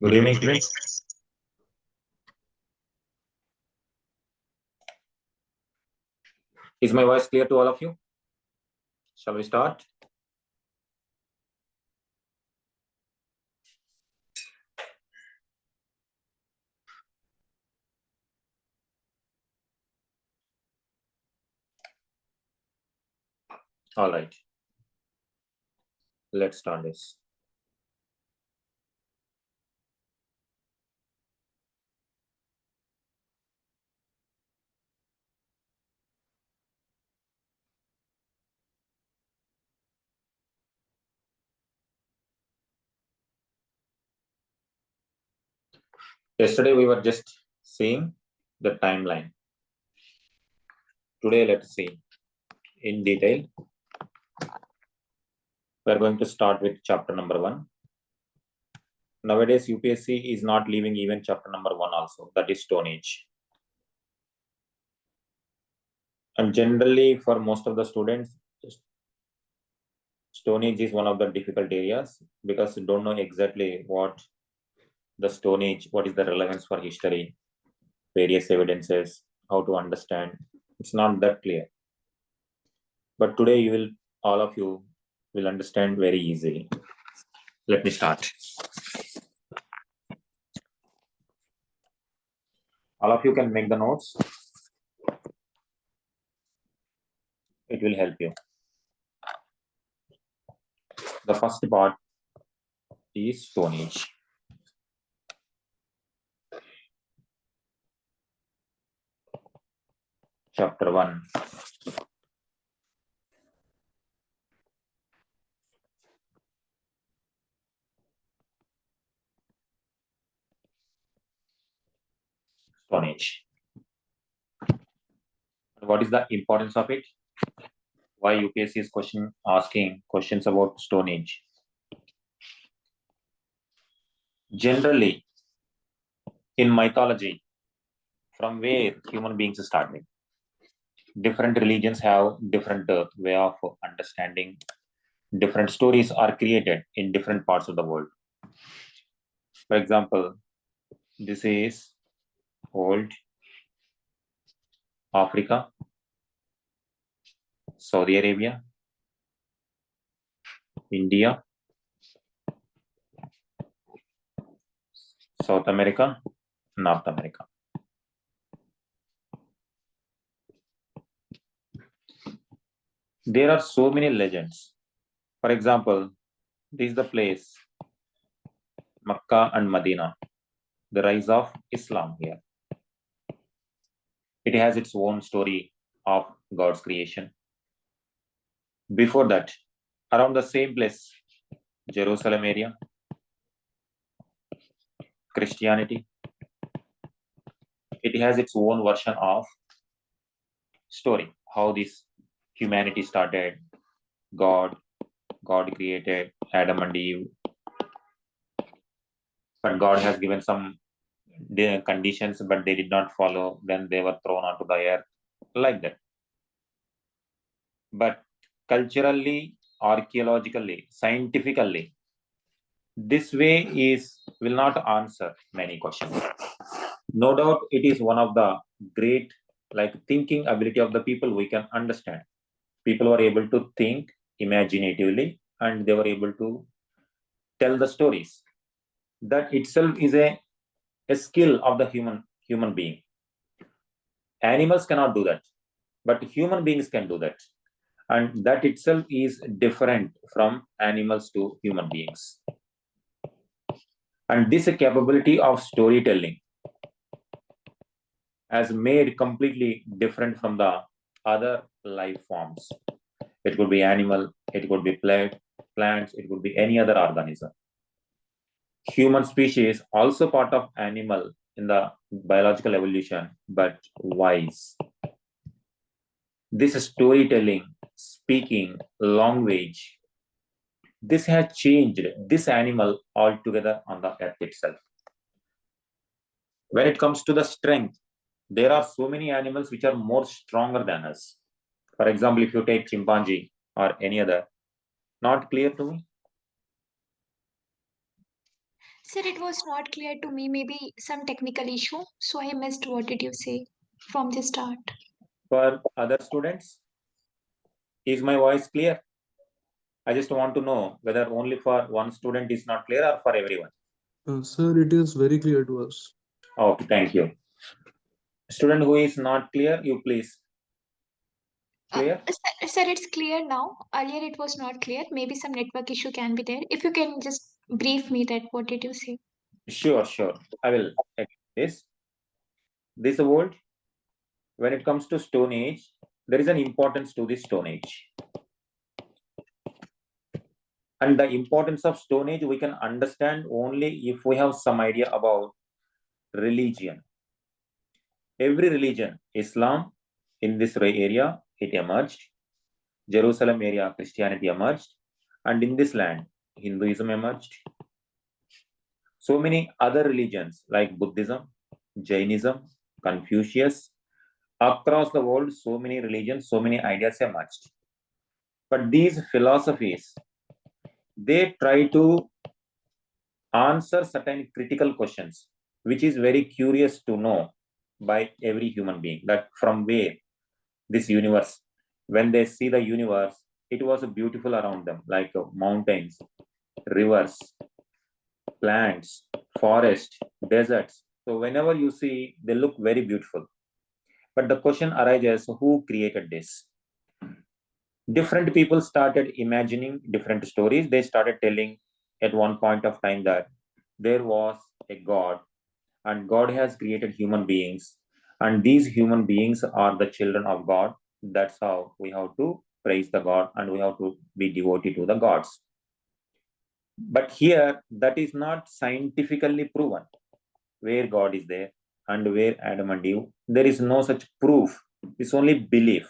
Good evening, students. Is my voice clear to all of you? Shall we start? All right. Let's start this. Yesterday, we were just seeing the timeline. Today, let's see in detail. We're going to start with chapter number 1. Nowadays, UPSC is not leaving even chapter number 1 also, that is Stone Age. And generally, for most of the students, Stone Age is one of the difficult areas because you don't know exactly what the Stone Age, what is the relevance for history, various evidences, how to understand. It's not that clear. But today all of you will understand very easily. Let me start. All of you can make the notes. It will help you. The first part is Stone Age. Chapter 1. Stone Age. What is the importance of it? Why UPSC is asking questions about Stone Age? Generally, in mythology, from where human beings started, different religions have different way of understanding. Different stories are created in different parts of the world. For example, this is old Africa, Saudi Arabia, India, South America, North America. There are so many legends. For example, this is the place, Makkah and Medina, the rise of Islam here. It has its own story of God's creation. Before that, around the same place, Jerusalem area, Christianity, it has its own version of story, how this humanity started, God created Adam and Eve, but God has given some conditions, but they did not follow, then they were thrown onto the earth, like that. But culturally, archaeologically, scientifically, this way will not answer many questions. No doubt it is one of the great thinking ability of the people we can understand. People were able to think imaginatively and they were able to tell the stories. That itself is a skill of the human being. Animals cannot do that, but human beings can do that. And that itself is different from animals to human beings. And this capability of storytelling has made completely different from the other life forms. It could be animal, it could be plants, it could be any other organism. Human species also part of animal in the biological evolution, but wise. This storytelling, speaking, language, this has changed this animal altogether on the earth itself. When it comes to the strength, there are so many animals which are more stronger than us. For example, if you take chimpanzee or any other, not clear to me? Sir, it was not clear to me. Maybe some technical issue. So I missed what did you say from the start. For other students, is my voice clear? I just want to know whether only for one student is not clear or for everyone. Sir, it is very clear to us. Okay, thank you. Student who is not clear, you please. Clear? Sir, it's clear now. Earlier it was not clear. Maybe some network issue can be there. If you can just brief me that what did you say? Sure. I will explain this. This world, when it comes to Stone Age, there is an importance to the Stone Age. And the importance of Stone Age we can understand only if we have some idea about religion. Every religion, Islam, in this area, it emerged. Jerusalem area, Christianity emerged. And in this land, Hinduism emerged. So many other religions like Buddhism, Jainism, Confucius, across the world, so many religions, so many ideas emerged. But these philosophies, they try to answer certain critical questions, which is very curious to know by every human being, that from where this universe, when they see the universe, it was beautiful around them, like mountains, rivers, plants, forests, deserts. So whenever you see, they look very beautiful. But the question arises, who created this? Different people started imagining different stories. They started telling at one point of time that there was a God, and God has created human beings, and these human beings are the children of God. That's how we have to praise the God and we have to be devoted to the gods. But here, that is not scientifically proven where God is there and where Adam and Eve. There is no such proof. It's only belief.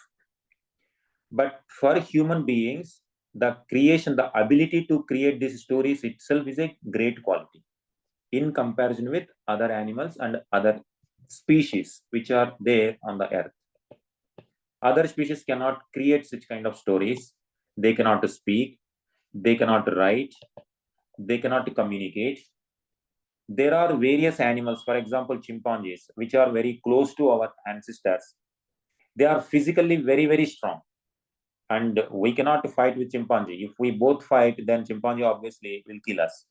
But for human beings, the creation, the ability to create these stories itself is a great quality in comparison with other animals and other species which are there on the earth. Other species cannot create such kind of stories. They cannot speak. They cannot write. They cannot communicate. There are various animals, for example, chimpanzees, which are very close to our ancestors. They are physically very, very strong. And we cannot fight with chimpanzee. If we both fight, then chimpanzee obviously will kill us.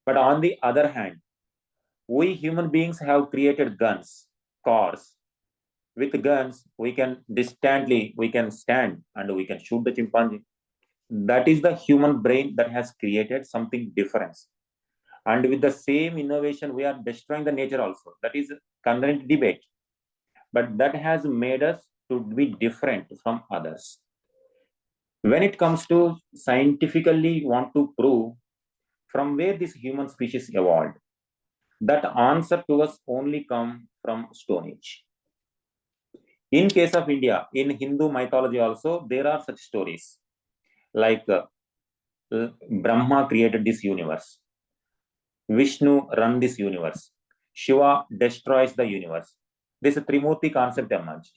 But on the other hand, we human beings have created guns, cars. With guns, we can stand and we can shoot the chimpanzee. That is the human brain that has created something different. And with the same innovation, we are destroying the nature also. That is current debate. But that has made us to be different from others. When it comes to scientifically want to prove from where this human species evolved, that answer to us only come from Stone Age. In case of India, in Hindu mythology also, there are such stories like Brahma created this universe, Vishnu run this universe, Shiva destroys the universe. This Trimurti concept emerged.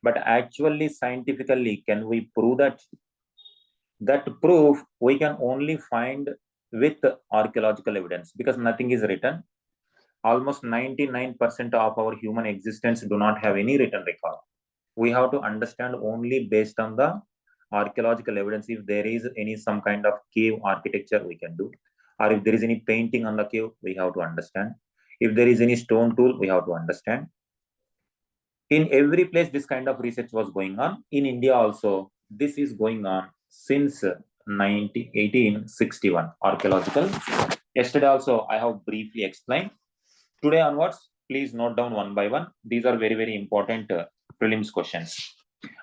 But actually, scientifically, can we prove that? That proof we can only find with archaeological evidence, because nothing is written. Almost 99% of our human existence do not have any written record. We have to understand only based on the archaeological evidence. If there is any some kind of cave architecture, we can do. Or if there is any painting on the cave, we have to understand. If there is any stone tool, we have to understand. In every place, this kind of research was going on. In India also, this is going on since 1861, archaeological. Yesterday also, I have briefly explained. Today onwards, please note down one by one. These are very, very important prelims questions.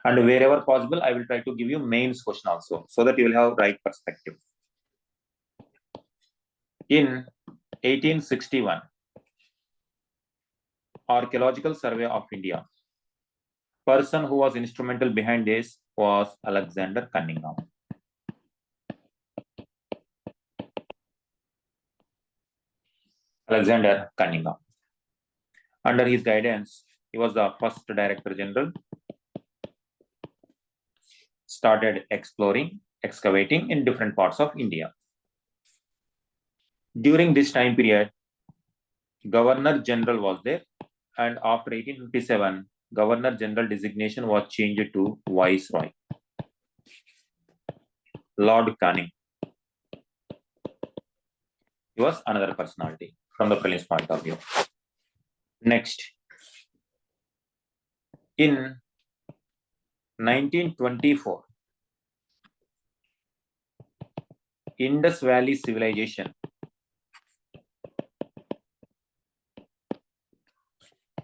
And wherever possible, I will try to give you mains question also, so that you will have right perspective. In 1861, Archaeological Survey of India, person who was instrumental behind this was Alexander Cunningham. Alexander Cunningham. Under his guidance, he was the first Director General, started exploring, excavating in different parts of India. During this time period, Governor General was there, and after 1857, Governor General designation was changed to Viceroy. Lord Canning. He was another personality from the prelims point of view. Next, in 1924, Indus Valley civilization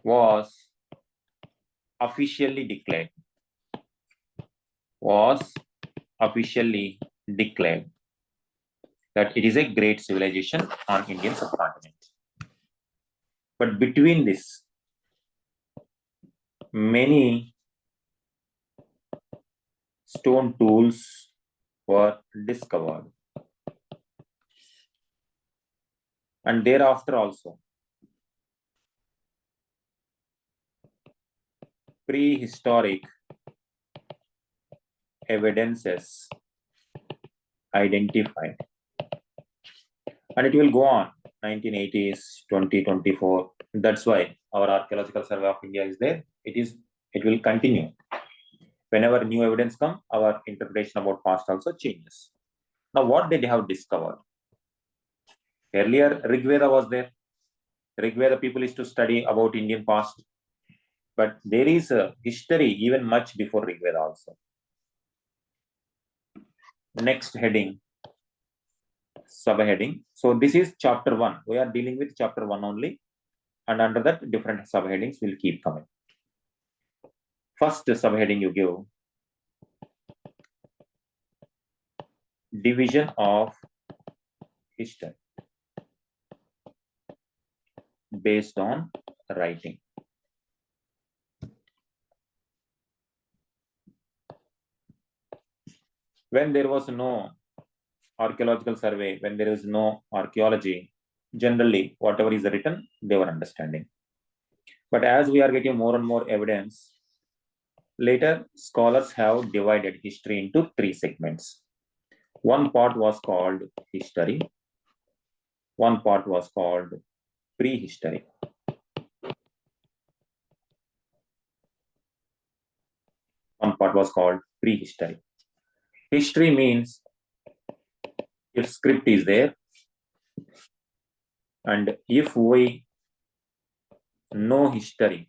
was officially declared. That it is a great civilization on Indian subcontinent. But between this, many stone tools were discovered. And thereafter also, prehistoric evidences identified. And it will go on 1980s, 2024. That's why our Archaeological Survey of India is there. It will continue. Whenever new evidence comes, our interpretation about past also changes. Now, what they have discovered? Earlier, Rig Veda was there. Rig Veda people used to study about Indian past. But there is a history even much before Rig Veda also. Next heading, subheading. So this is chapter 1. We are dealing with chapter 1 only. And under that, different subheadings will keep coming. First subheading you give, division of history based on writing. When there was no archaeological survey, when there is no archaeology, generally whatever is written, they were understanding. But as we are getting more and more evidence, later scholars have divided history into 3 segments. One part was called history. One part was called prehistory. One part was called prehistory. History means if script is there, and if we know history,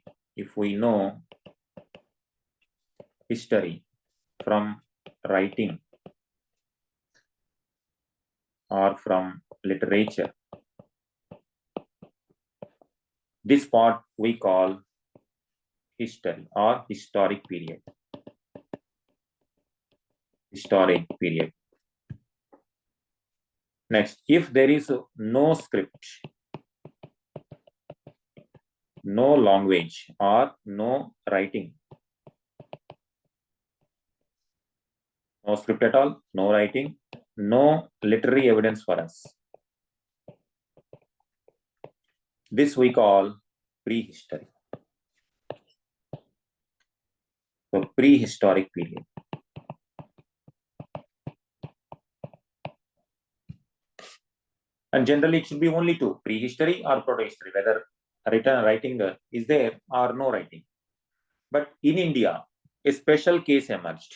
from writing or from literature, this part we call history or historic period. Next, if there is no script, no language or no writing, no script at all, no writing, no literary evidence for us, this we call prehistory. So prehistoric period. And generally it should be only 2, prehistory or protohistory, whether writing is there or no writing. But in India, a special case emerged.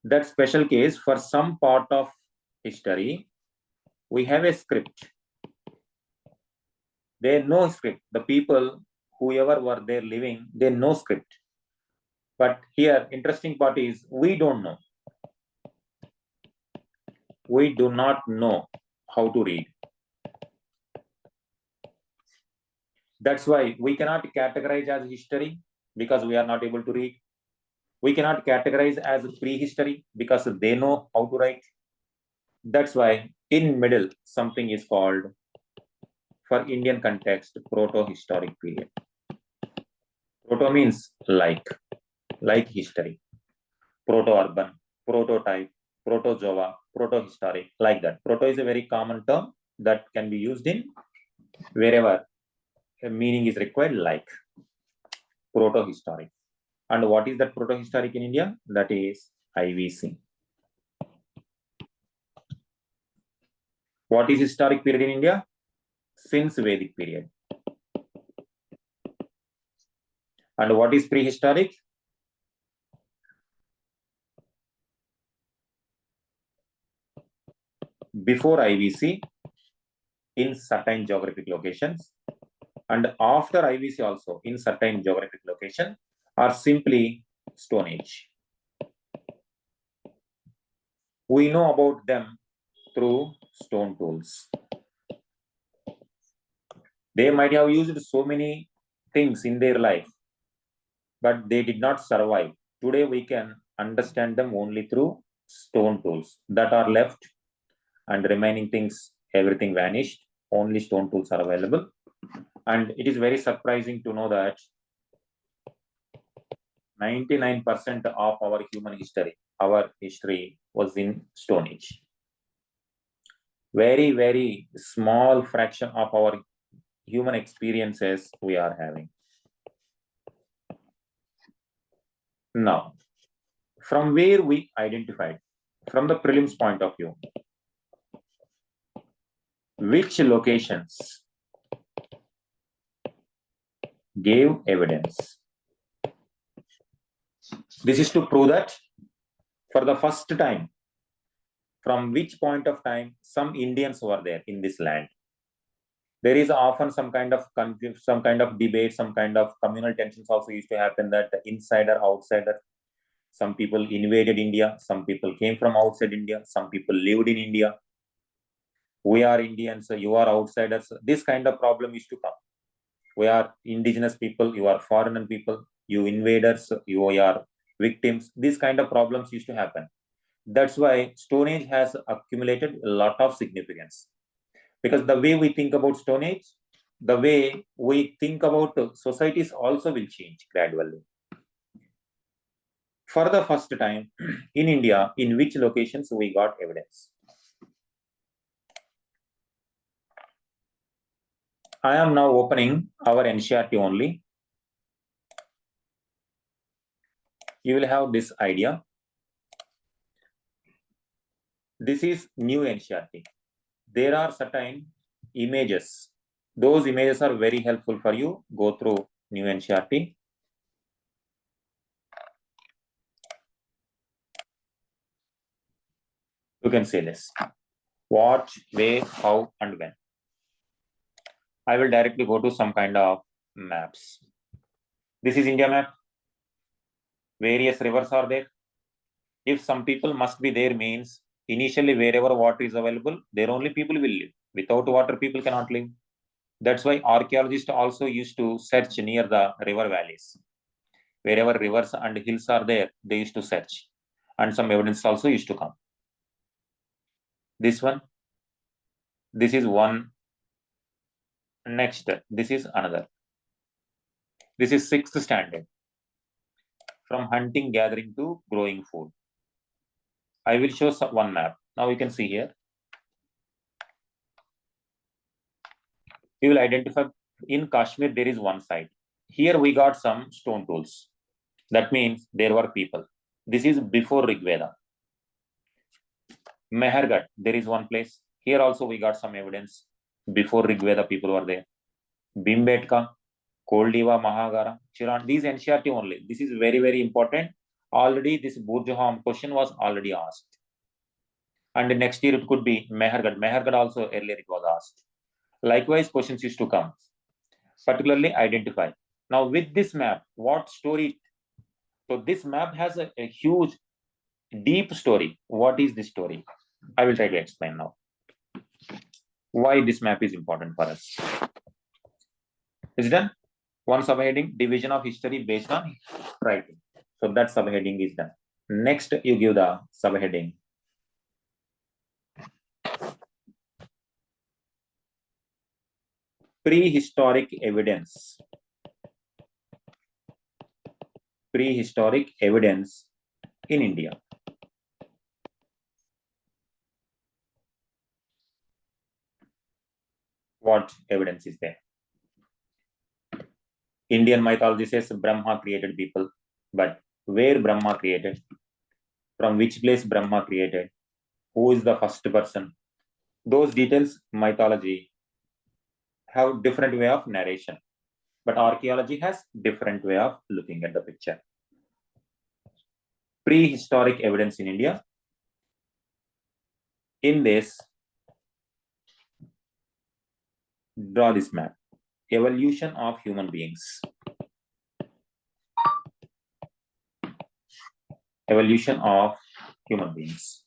That special case, for some part of history, we have a script. They know script. The people, whoever were there living, they know script. But here, interesting part is, we don't know. We do not know how to read. That's why we cannot categorize as history because we are not able to read. We cannot categorize as prehistory because they know how to write. That's why in middle, something is called, for Indian context, proto-historic period. Proto means like history. Proto-urban, prototype, proto-Java, proto-historic, like that. Proto is a very common term that can be used in wherever a meaning is required, like proto-historic. And what is that proto-historic in India? That is IVC. What is historic period in India? Since Vedic period. And what is prehistoric? Before IVC in certain geographic locations, and after IVC also in certain geographic location, are simply Stone Age. We know about them through stone tools. They might have used so many things in their life, but they did not survive. Today we can understand them only through stone tools that are left, and remaining things, everything vanished. Only stone tools are available. And it is very surprising to know that 99% of our human history, our history was in Stone Age. Very, very small fraction of our human experiences we are having. Now, from where we identified, from the prelims point of view, which locations gave evidence? This is to prove that for the first time, from which point of time some Indians were there in this land. There is often some kind of debate, some kind of communal tensions also used to happen, that the insider, outsider. Some people invaded India, some people came from outside India, some people lived in India. We are Indians, you are outsiders. This kind of problem used to come. We are indigenous people, you are foreign people, you invaders, you are victims. These kind of problems used to happen. That's why Stone Age has accumulated a lot of significance. Because the way we think about Stone Age, the way we think about societies also will change gradually. For the first time in India, in which locations we got evidence? I am now opening our NCERT only. You will have this idea. This is new NCERT. There are certain images. Those images are very helpful for you. Go through new NCERT. You can say this. What, where, how, and when. I will directly go to some kind of maps. This is India map. Various rivers are there. If some people must be there, means initially wherever water is available, there only people will live. Without water, people cannot live. That's why archaeologists also used to search near the river valleys. Wherever rivers and hills are there, they used to search. And some evidence also used to come. This one. This is one. Next, this is another. This is 6th standard. From hunting, gathering to growing food. I will show one map. Now you can see here. You will identify in Kashmir, there is one site. Here we got some stone tools. That means there were people. This is before Rig Veda. Mehergarh, there is one place. Here also we got some evidence. Before Rig Veda, people were there. Bhimbetka, Koldiva, Mahagara, Chiran. These NCERT only. This is very, very important. Already this Burjaham question was already asked. And next year it could be Mehergarh. Mehergarh also earlier it was asked. Likewise, questions used to come. Particularly identify. Now with this map, what story? So this map has a huge, deep story. What is this story? I will try to explain now. Why this map is important for us. Is it done? One subheading, division of history based on writing. So that subheading is done. Next, you give the subheading. Prehistoric evidence. Prehistoric evidence in India. What evidence is there? Indian mythology says Brahma created people, but where Brahma created? From which place Brahma created? Who is the first person? Those details, mythology, have different way of narration, but archaeology has different way of looking at the picture. Prehistoric evidence in India. In this, draw this map. Evolution of human beings. Evolution of human beings.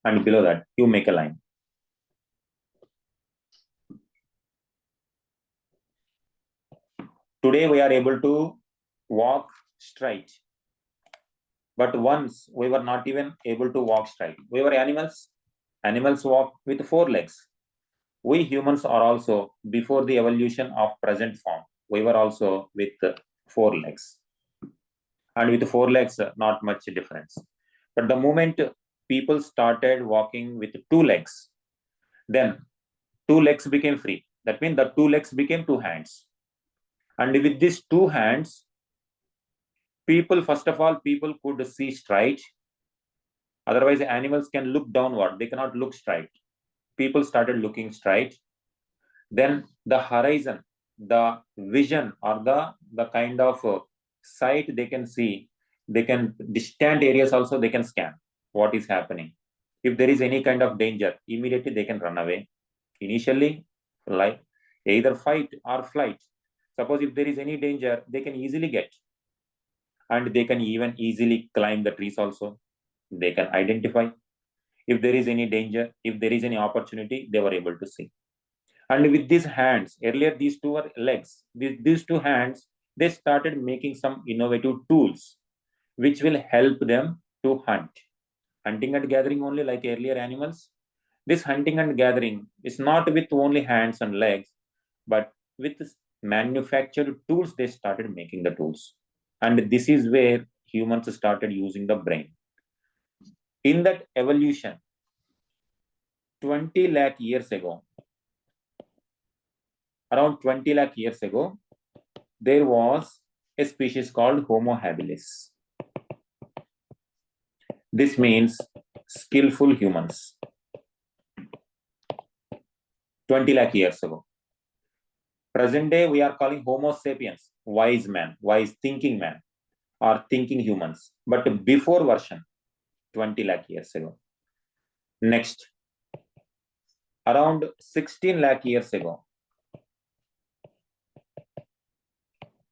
And below that, you make a line. Today we are able to walk straight. But once we were not even able to walk straight. We were animals. Animals walk with 4 legs. We humans are also, before the evolution of present form, we were also with 4 legs. And with 4 legs, not much difference. But the moment people started walking with 2 legs, then 2 legs became free. That means the 2 legs became 2 hands. And with these 2 hands, people, first of all, people could see straight. Otherwise, animals can look downward. They cannot look straight. People started looking straight. Then the horizon, the vision, or the kind of sight they can see, they can, distant areas also they can scan what is happening. If there is any kind of danger, immediately they can run away. Initially, like either fight or flight. Suppose if there is any danger, they can easily get. And they can even easily climb the trees also. They can identify. If there is any danger, if there is any opportunity, they were able to see. And with these hands, earlier these 2 were legs. These 2 hands, they started making some innovative tools which will help them to hunt. Hunting and gathering only like earlier animals. This hunting and gathering is not with only hands and legs, but with manufactured tools, they started making the tools. And this is where humans started using the brain. In that evolution, 20 lakh years ago, around 20 lakh years ago, there was a species called Homo habilis. This means skillful humans. 20 lakh years ago. Present day, we are calling Homo sapiens, wise man, wise thinking man, or thinking humans. But before version, 20 lakh years ago. Next, around 16 lakh years ago,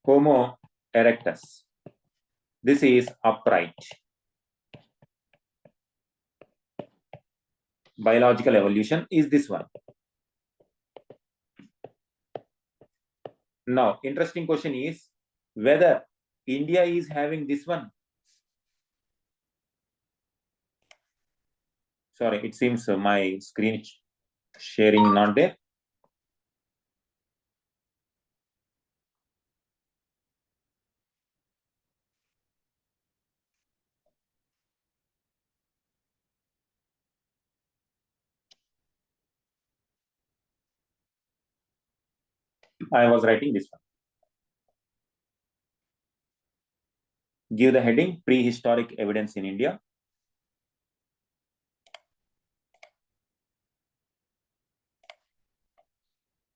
Homo erectus. This is upright. Biological evolution is this one. Now, interesting question is whether India is having this one. Sorry, it seems my screen sharing not there. I was writing this one. Give the heading prehistoric evidence in India.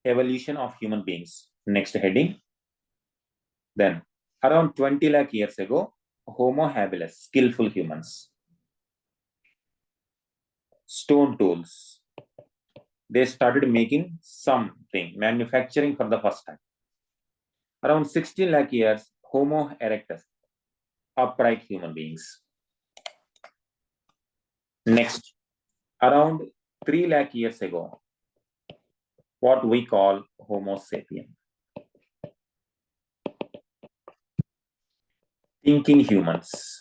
Evolution of human beings. Next heading. Then around 20 lakh years ago, Homo habilis, skillful humans. Stone tools. They started making something, manufacturing for the first time. Around 16 lakh years, Homo erectus, upright human beings. Next, around 3 lakh years ago, what we call Homo sapien. Thinking humans.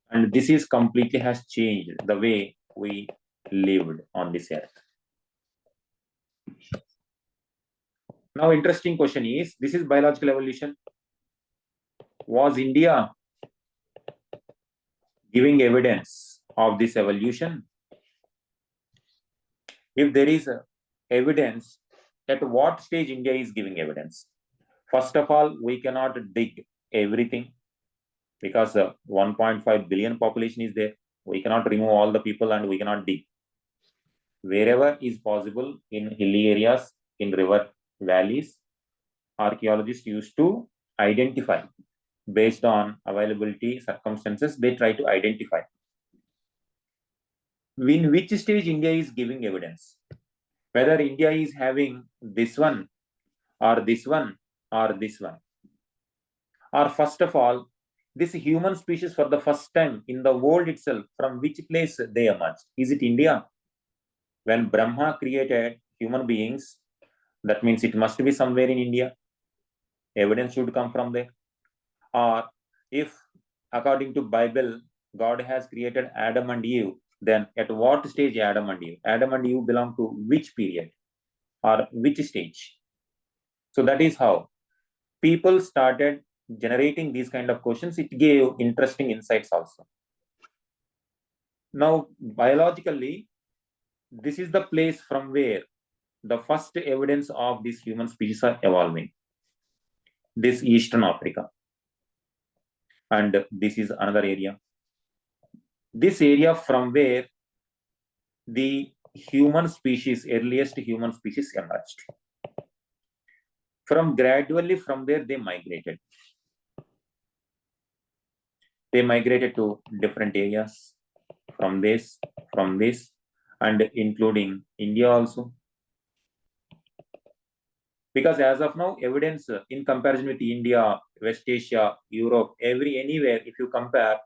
And this is completely has changed the way we lived on this earth. Now, interesting question is, this is biological evolution. Was India giving evidence of this evolution? If there is evidence, at what stage India is giving evidence? First of all, we cannot dig everything. because 1.5 billion population is there. We cannot remove all the people and we cannot dig. Wherever is possible in hilly areas, in river valleys, archaeologists used to identify based on availability circumstances. They try to identify in which stage India is giving evidence, whether India is having this one or this one or this one, or first of all, this human species for the first time in the world itself, from which place they emerged? Is it India? When Brahma created human beings, that means it must be somewhere in India. Evidence should come from there. Or if according to Bible, God has created Adam and Eve, then at what stage Adam and Eve? Adam and Eve belong to which period or which stage? So that is how people started generating these kind of questions. It gave interesting insights also. Now, biologically, this is the place from where the first evidence of these human species are evolving. This Eastern Africa. And this is another area. This area from where the human species, earliest human species emerged. Gradually from there, they migrated. They migrated to different areas from this, and including India also. Because as of now, evidence in comparison with India, West Asia, Europe, anywhere, if you compare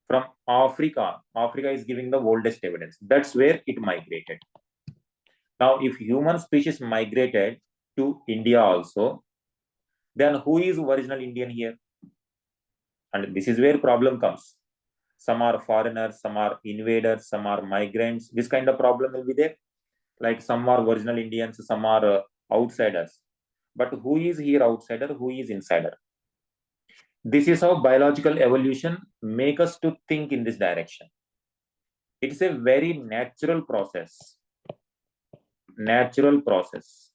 from Africa, Africa is giving the oldest evidence. That's where it migrated. Now, if human species migrated to India also, then who is original Indian here? And this is where problem comes. Some are foreigners, some are invaders, some are migrants. This kind of problem will be there. Like some are original Indians, some are outsiders. But who is here outsider? Who is insider? This is how biological evolution make us to think in this direction. It's a very natural process. Natural process.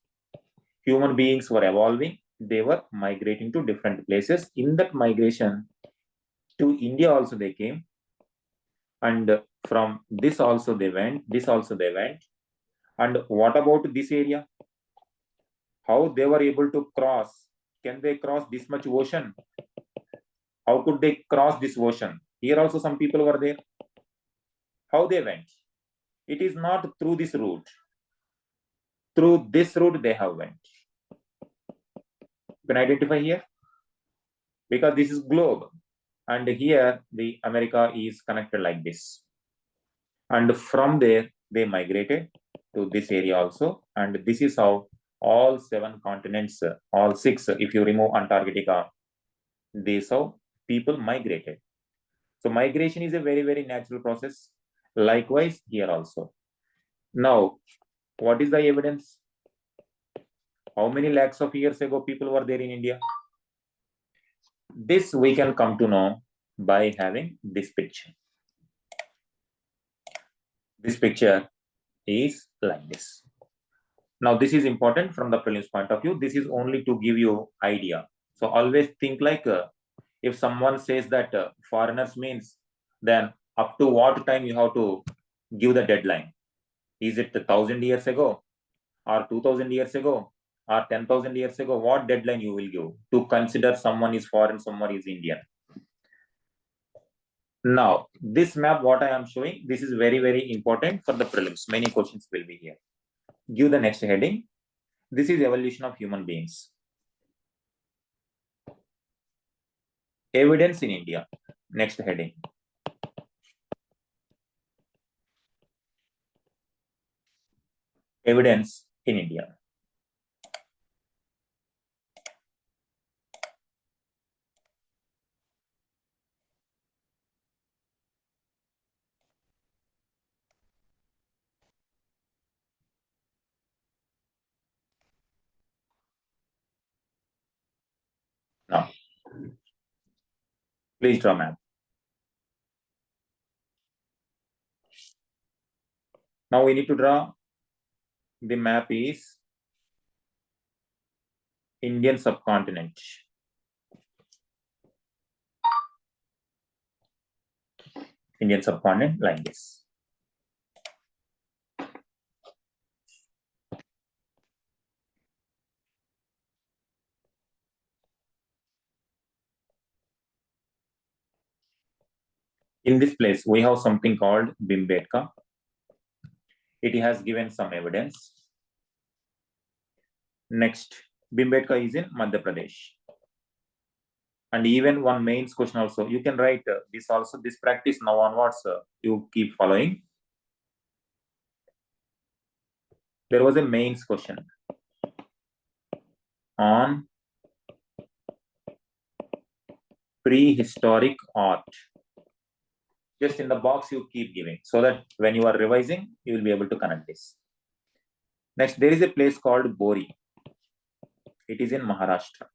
Human beings were evolving. They were migrating to different places. In that migration to India also they came. And from this also they went. This also they went. And what about this area? How they were able to cross? Can they cross this much ocean? How could they cross this ocean? Here also some people were there. How they went? It is not through this route. Through this route they have went. You can identify here. Because this is globe. And here the America is connected like this. And from there they migrated to this area also. And this is how all 7 continents, all 6, if you remove Antarctica, this how people migrated. So migration is a very, very natural process. Likewise, here also. Now, what is the evidence? How many lakhs of years ago people were there in India? This we can come to know by having this picture. This picture is like this. Now, this is important from the prelims point of view. This is only to give you idea. So always think like if someone says that foreigners means, then up to what time you have to give the deadline? Is it 1,000 years ago or 2,000 years ago or 10,000 years ago? What deadline you will give to consider someone is foreign, someone is Indian? Now, this map, what I am showing, this is very, very important for the prelims. Many questions will be here. Give the next heading. This is evolution of human beings. Evidence in India. Next heading. Evidence in India. Now, please draw map. Now we need to draw the map is Indian subcontinent. Indian subcontinent like this. In this place, we have something called Bhimbetka. It has given some evidence. Next, Bhimbetka is in Madhya Pradesh. And even one mains question also, you can write this also, this practice now onwards, you keep following. There was a mains question on prehistoric art. Just in the box you keep giving, so that when you are revising, you will be able to connect this. Next, there is a place called Bori. It is in Maharashtra.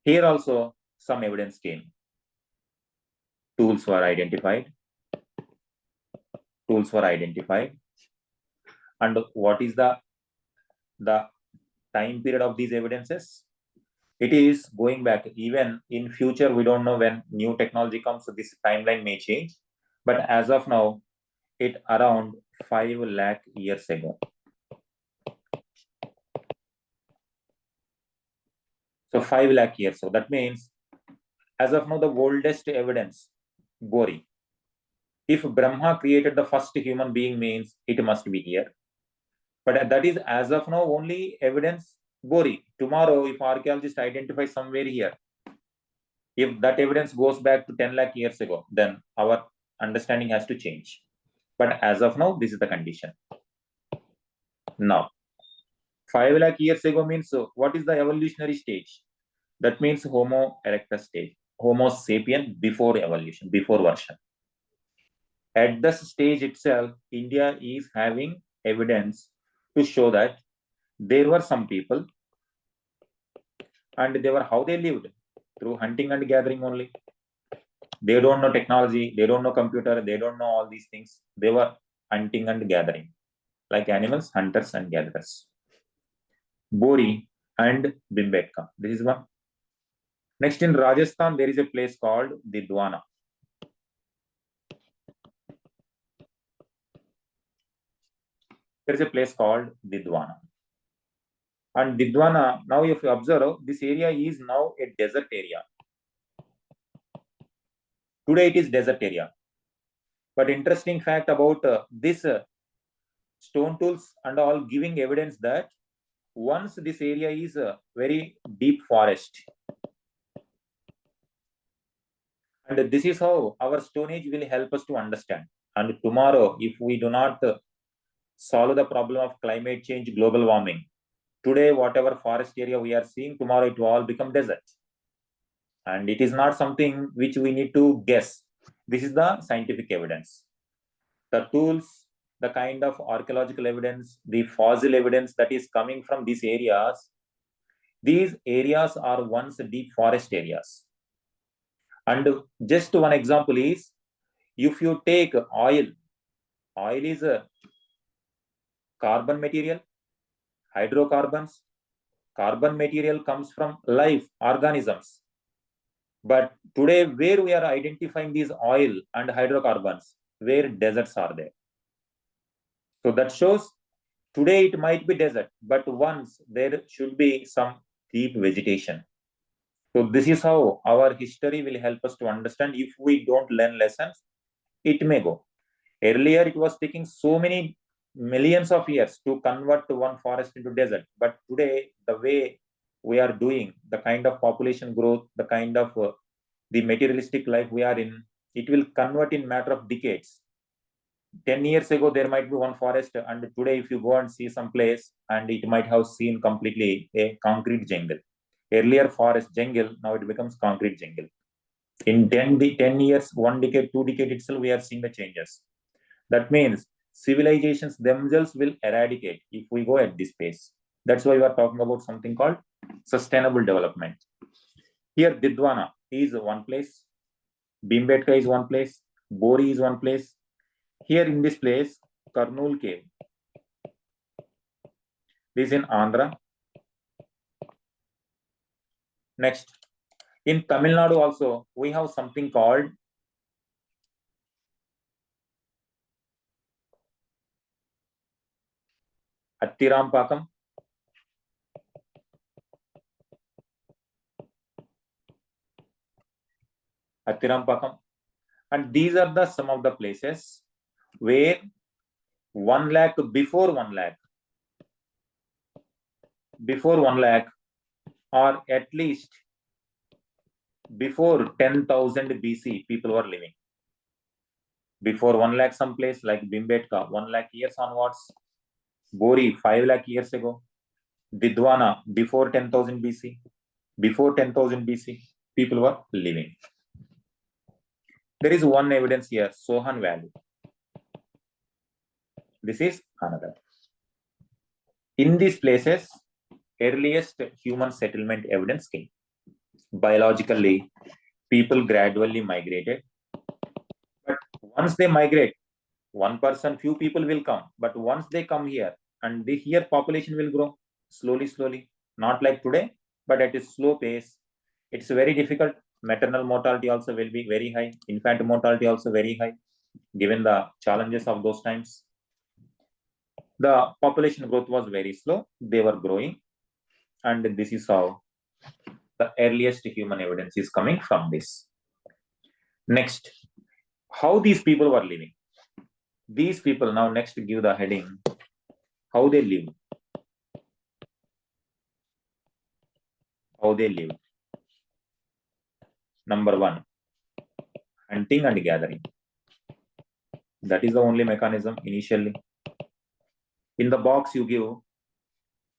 Here also some evidence came. Tools were identified. And what is the time period of these evidences? It is going back. Even in future, we don't know when new technology comes, so this timeline may change. But as of now, it around 5 lakh years ago. So 5 lakh years. So that means, as of now, the oldest evidence, Bori. If Brahma created the first human being, means it must be here. But that is as of now only evidence Bori. Tomorrow, if archaeologists identify somewhere here, if that evidence goes back to 10 lakh years ago, then our understanding has to change. But as of now, this is the condition. Now, 5 lakh years ago means, what is the evolutionary stage? That means Homo erectus stage, Homo sapien before evolution, before version. At this stage itself, India is having evidence to show that there were some people and they were how they lived through hunting and gathering only. They don't know technology, they don't know computer, they don't know all these things. They were hunting and gathering like animals, hunters and gatherers. Bori and Bhimbetka. This is one. Next, in Rajasthan, there is a place called Didwana. There is a place called Didwana. And Didwana, now if you observe, this area is now a desert area. Today it is desert area. But interesting fact about this stone tools and all giving evidence that once this area is a very deep forest. And this is how our Stone Age will help us to understand. And tomorrow, if we do not solve the problem of climate change, global warming, today, whatever forest area we are seeing, tomorrow it will all become desert. And it is not something which we need to guess. This is the scientific evidence. The tools, the kind of archaeological evidence, the fossil evidence that is coming from these areas are once deep forest areas. And just one example is, if you take oil is a carbon material, hydrocarbons. Carbon material comes from life, organisms. But today, where we are identifying these oil and hydrocarbons, where deserts are there. So that shows today it might be desert, but once there should be some deep vegetation. So this is how our history will help us to understand. If we don't learn lessons, it may go. Earlier, it was taking so many millions of years to convert one forest into desert. But today, the way we are doing, the kind of population growth, the kind of the materialistic life we are in, it will convert in matter of decades. 10 years ago, there might be one forest, and today, if you go and see some place, and it might have seen completely a concrete jungle. Earlier forest jungle, now it becomes concrete jungle. In 10 years, 1 decade, 2 decade itself, we are seeing the changes. That means civilizations themselves will eradicate if we go at this pace. That's why we are talking about something called sustainable development. Here, Didwana is one place, Bhimbetka is one place, Bori is one place. Here in this place, Karnool Cave. This is in Andhra. Next, in Tamil Nadu also, we have something called Attirampakam. Attirampakam. And these are the some of the places where 1 lakh, before 1 lakh, or at least before 10,000 BC, people were living. Before 1 lakh, some place like Bhimbetka, 1 lakh years onwards. Bori, 5 lakh years ago. Didwana, before 10,000 BC. Before 10,000 BC, people were living. There is one evidence here, Sohan Valley. This is another. In these places, earliest human settlement evidence came. Biologically, people gradually migrated. But once they migrate, one person, few people will come. But once they come here, and here population will grow slowly, not like today, but at a slow pace. It's very difficult. Maternal mortality also will be very high. Infant mortality also very high, given the challenges of those times. The population growth was very slow. They were growing. And this is how the earliest human evidence is coming from this. Next, how these people were living. These people, now next give the heading, how they live. How they live. Number 1, hunting and gathering. That is the only mechanism initially. In the box you give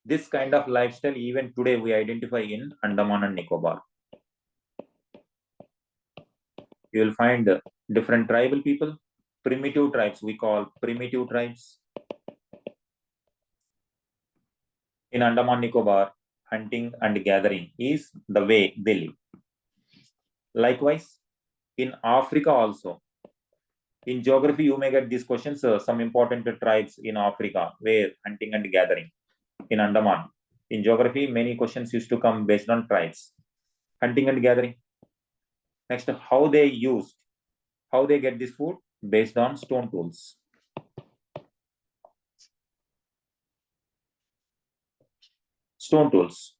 this kind of lifestyle, even today we identify in Andaman and Nicobar. You will find different tribal people, primitive tribes, we call primitive tribes. In Andaman Nicobar, hunting and gathering is the way they live. Likewise, in Africa also, in geography you may get these questions, some important tribes in Africa where hunting and gathering. In Andaman, in geography, many questions used to come based on tribes, hunting and gathering. Next, how they get this food based on stone tools. Stone tools.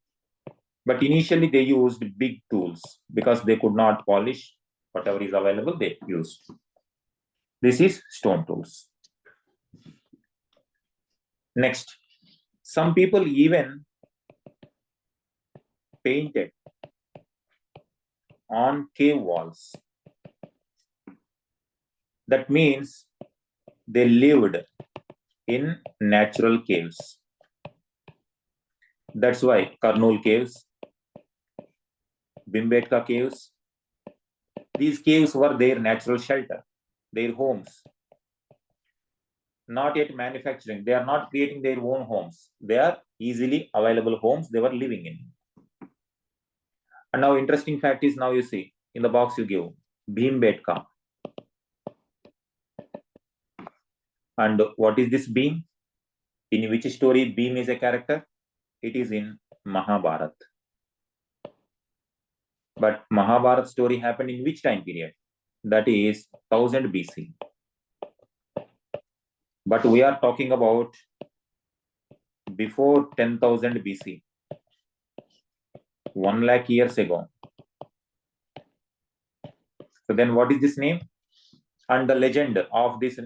But initially they used big tools because they could not polish whatever is available, they used. This is stone tools. Next, some people even painted on cave walls. That means they lived in natural caves. That's why Karnool caves, Bhimbetka caves, these caves were their natural shelter, their homes. Not yet manufacturing. They are not creating their own homes. They are easily available homes they were living in. And now interesting fact is, now you see in the box you give Bhimbetka. And what is this Bhim? In which story Bhim is a character? It is in Mahabharata. But Mahabharata story happened in which time period? That is 1000 BC. But we are talking about before 10,000 BC. 1 lakh years ago. So then what is this name? And the legend of this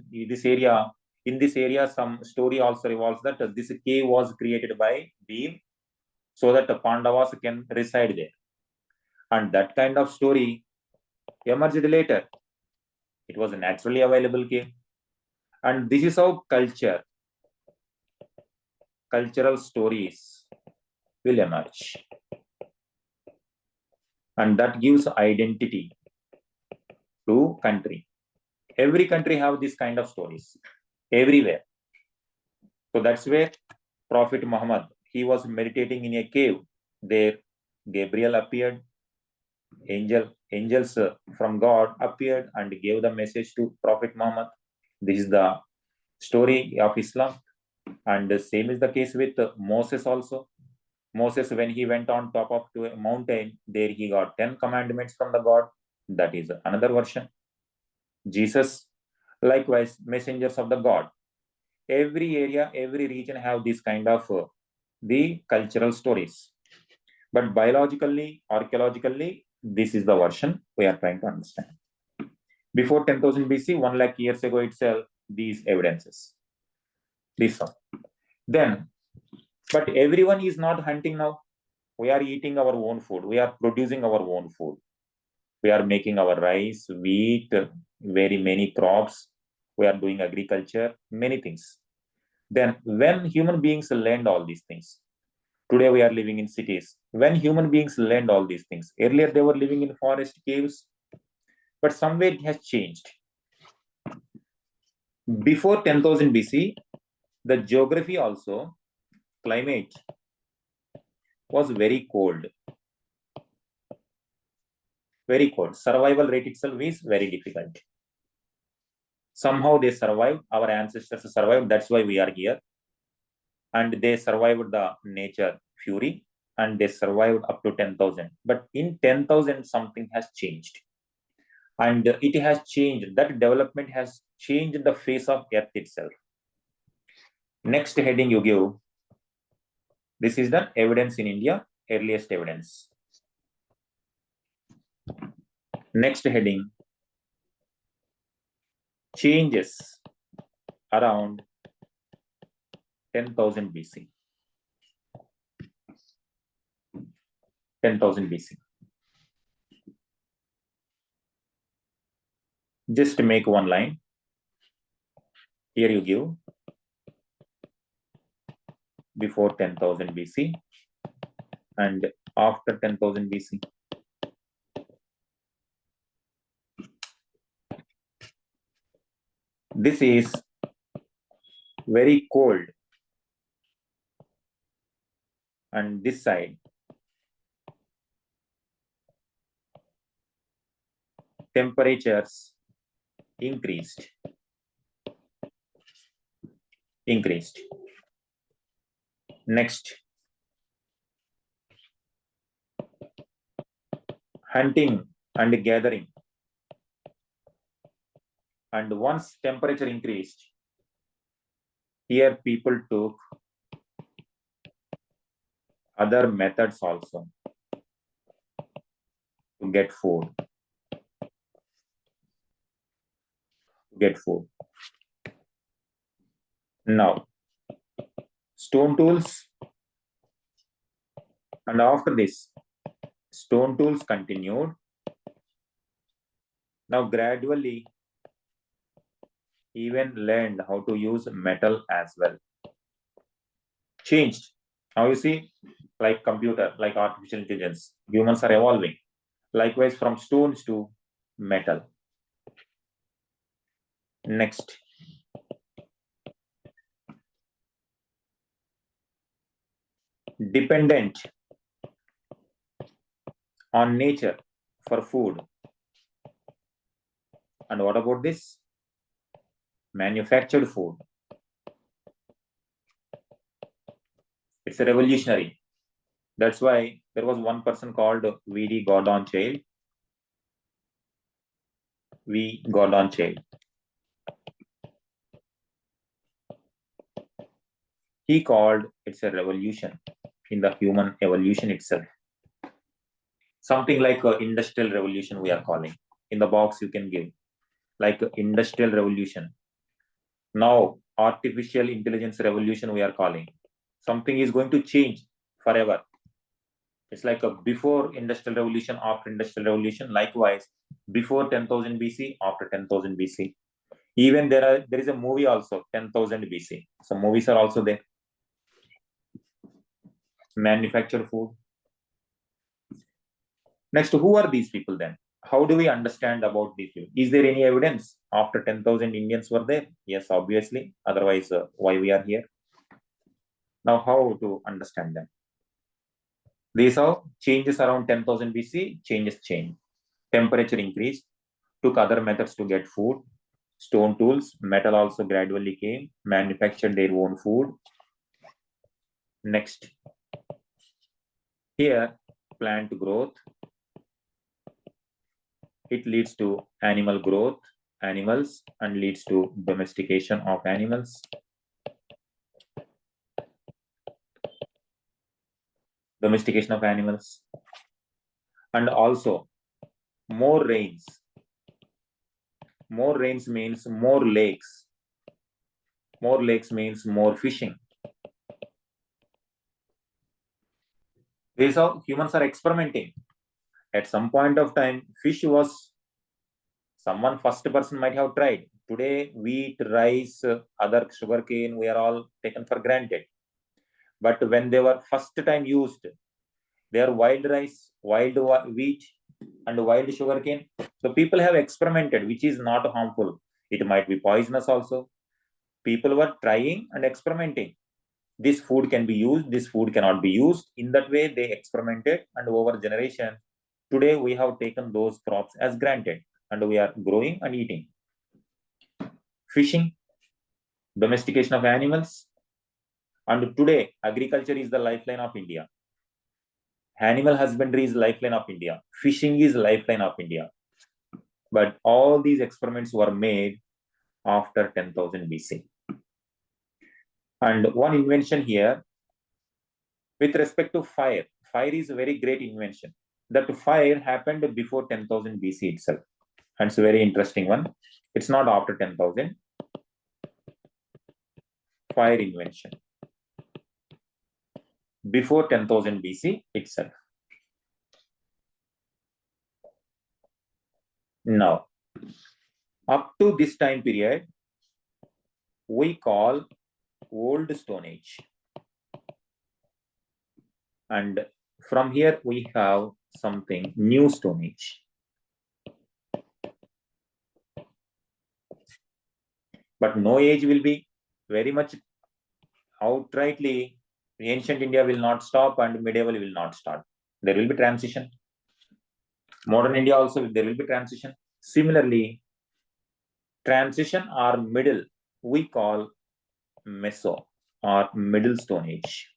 area, in this area, some story also revolves that this cave was created by Bhim so that the Pandavas can reside there. And that kind of story emerged later. It was a naturally available cave. And this is how cultural stories will emerge. And that gives identity to country. Every country have this kind of stories, everywhere. So that's where Prophet Muhammad, he was meditating in a cave. There, Gabriel appeared. Angels from God appeared and gave the message to Prophet Muhammad. This is the story of Islam. And the same is the case with Moses also. Moses, when he went on top of to a mountain, there he got 10 commandments from the God. That is another version. Jesus, likewise, messengers of the God. Every area, every region have this kind of the cultural stories. But biologically, archaeologically, this is the version we are trying to understand. Before 10,000 BC, 1 lakh years ago itself, these evidences. This one. Then, but everyone is not hunting now. We are eating our own food. We are producing our own food. We are making our rice, wheat, very many crops. We are doing agriculture, many things. Then when human beings learned all these things, today we are living in cities. When human beings learned all these things, earlier they were living in forest caves, but somewhere it has changed. Before 10,000 BC, the geography also, climate was very cold. Very cold. Survival rate itself is very difficult. Somehow they survived. Our ancestors survived. That's why we are here. And they survived the nature fury, and they survived up to 10,000. But in 10,000, something has changed. And it has changed. That development has changed the face of Earth itself. Next heading you give. This is the evidence in India, earliest evidence. Next heading, changes around 10,000 BC. 10,000 BC. Just make one line. Here you give before 10,000 BC and after 10,000 BC. This is very cold, and this side temperatures increased. Next, hunting and gathering. And once temperature increased, here people took other methods also to get food. Now, stone tools, and after this, stone tools continued. Now, gradually, even learned how to use metal as well. Changed. Now you see, like computer, like artificial intelligence, humans are evolving. Likewise, from stones to metal. Next. Dependent on nature for food. And what about this? Manufactured food. It's a revolutionary. That's why there was one person called V.D. Gordon Child. V. Gordon Child. He called it's a revolution in the human evolution itself. Something like an industrial revolution we are calling. In the box you can give. Like industrial revolution. Now, artificial intelligence revolution we are calling. Something is going to change forever. It's like a before industrial revolution, after industrial revolution. Likewise, before 10,000 BC, after 10,000 BC. Even there is a movie also, 10,000 BC. So movies are also there. Manufactured food. Next, who are these people then? How do we understand about these people? Is there any evidence after 10,000 Indians were there? Yes, obviously. Otherwise, why we are here? Now, how to understand them? These are changes around 10,000 BC, change. Temperature increased, took other methods to get food, stone tools, metal also gradually came, manufactured their own food. Next, Here, plant growth, it leads to animal growth, animals, and leads to domestication of animals. Domestication of animals. And also, more rains. More rains means more lakes. More lakes means more fishing. This is how humans are experimenting. At some point of time, fish was someone first person might have tried. Today, wheat, rice, other sugarcane, we are all taken for granted. But when they were first time used, they are wild rice, wild wheat, and wild sugarcane. So people have experimented, which is not harmful. It might be poisonous also. People were trying and experimenting. This food can be used, this food cannot be used. In that way, they experimented, and over generation, today we have taken those crops as granted, and we are growing and eating. Fishing, domestication of animals, and today agriculture is the lifeline of India. Animal husbandry is lifeline of India. Fishing is lifeline of India. But all these experiments were made after 10,000 BC. And one invention here, with respect to fire, fire is a very great invention. That fire happened before 10,000 BC itself. And it's a very interesting one. It's not after 10,000. Fire invention. Before 10,000 BC itself. Now, up to this time period, we call Old Stone Age. And from here, we have something New Stone Age. But no age will be very much outrightly, ancient India will not stop and medieval will not start. There will be transition. Modern India also, there will be transition. Similarly, transition or middle, we call Meso or Middle Stone Age.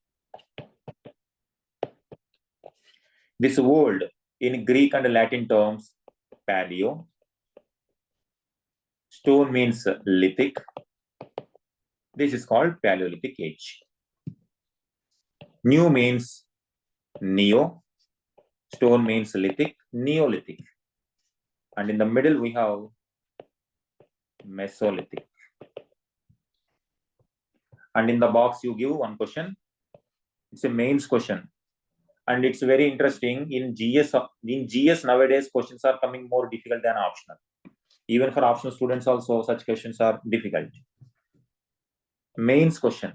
This word in Greek and Latin terms, paleo. Stone means lithic. This is called Paleolithic Age. New means neo. Stone means lithic, Neolithic. And in the middle, we have Mesolithic. And in the box, you give one question. It's a mains question. And it's very interesting. In GS nowadays, questions are coming more difficult than optional. Even for optional students also, such questions are difficult. Mains question.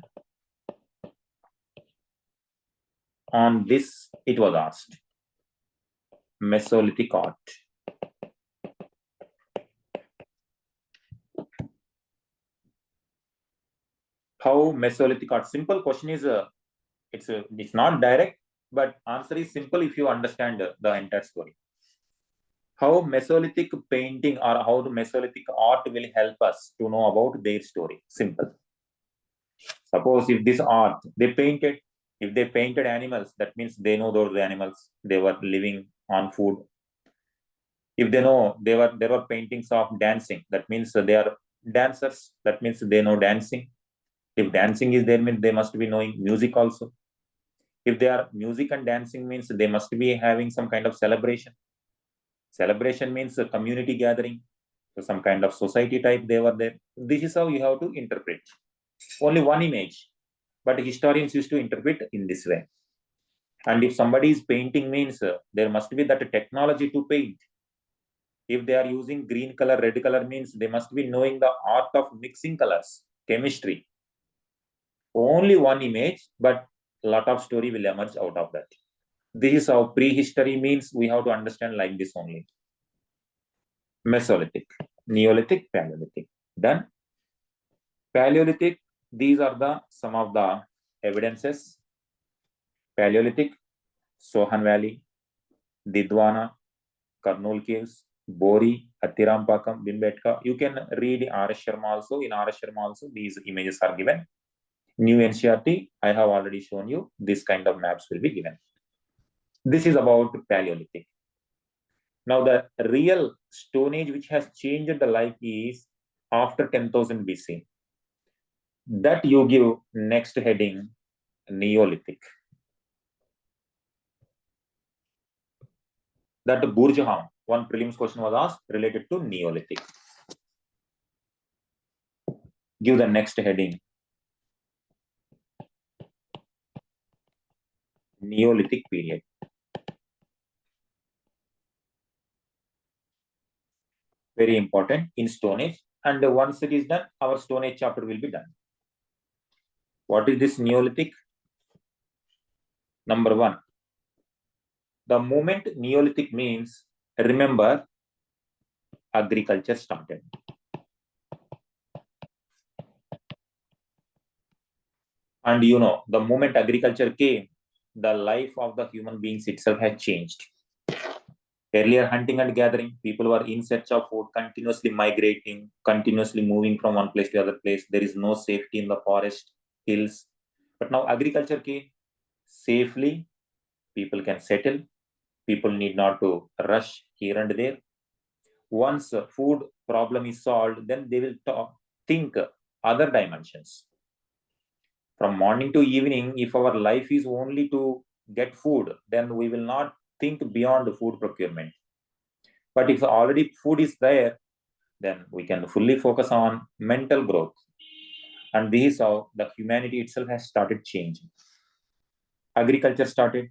On this, it was asked. Mesolithic art. How Mesolithic art? Simple question is, it's not direct, but answer is simple if you understand the entire story. How Mesolithic painting or how the Mesolithic art will help us to know about their story. Simple. Suppose if this art, if they painted animals, that means they know those animals, they were living on food. If they know there were paintings of dancing, that means they are dancers, that means they know dancing. If dancing is there, means they must be knowing music also. If they are music and dancing, means they must be having some kind of celebration. Celebration means a community gathering. So some kind of society type they were there. This is how you have to interpret. Only one image. But historians used to interpret in this way. And if somebody is painting means there must be that technology to paint. If they are using green color, red color means they must be knowing the art of mixing colors, chemistry. Only one image, but a lot of story will emerge out of that. This is how prehistory means. We have to understand like this only. Mesolithic, Neolithic, Paleolithic. Done. Paleolithic, these are some of the evidences. Paleolithic, Sohan Valley, Didwana, Karnool Caves, Bori, Attirampakam, Bimbetka. You can read R.S. Sharma also. In R.S. Sharma also, these images are given. New NCERT, I have already shown you. This kind of maps will be given. This is about Paleolithic. Now, the real Stone Age which has changed the life is after 10,000 BC. That you give next heading, Neolithic. That Burjaham, one prelims question was asked related to Neolithic. Give the next heading, Neolithic period. Very important in Stone Age. And once it is done, our Stone Age chapter will be done. What is this Neolithic? Number one, the moment Neolithic means, remember, agriculture started. And you know, the moment agriculture came, the life of the human beings itself has changed. Earlier, hunting and gathering, people were in search of food, continuously migrating, continuously moving from one place to the other place. There is no safety in the forest, hills. But now agriculture came safely, people can settle, people need not to rush here and there. Once food problem is solved, then they will think other dimensions. From morning to evening, if our life is only to get food, then we will not think beyond food procurement. But if already food is there, then we can fully focus on mental growth. And this is how the humanity itself has started changing. Agriculture started.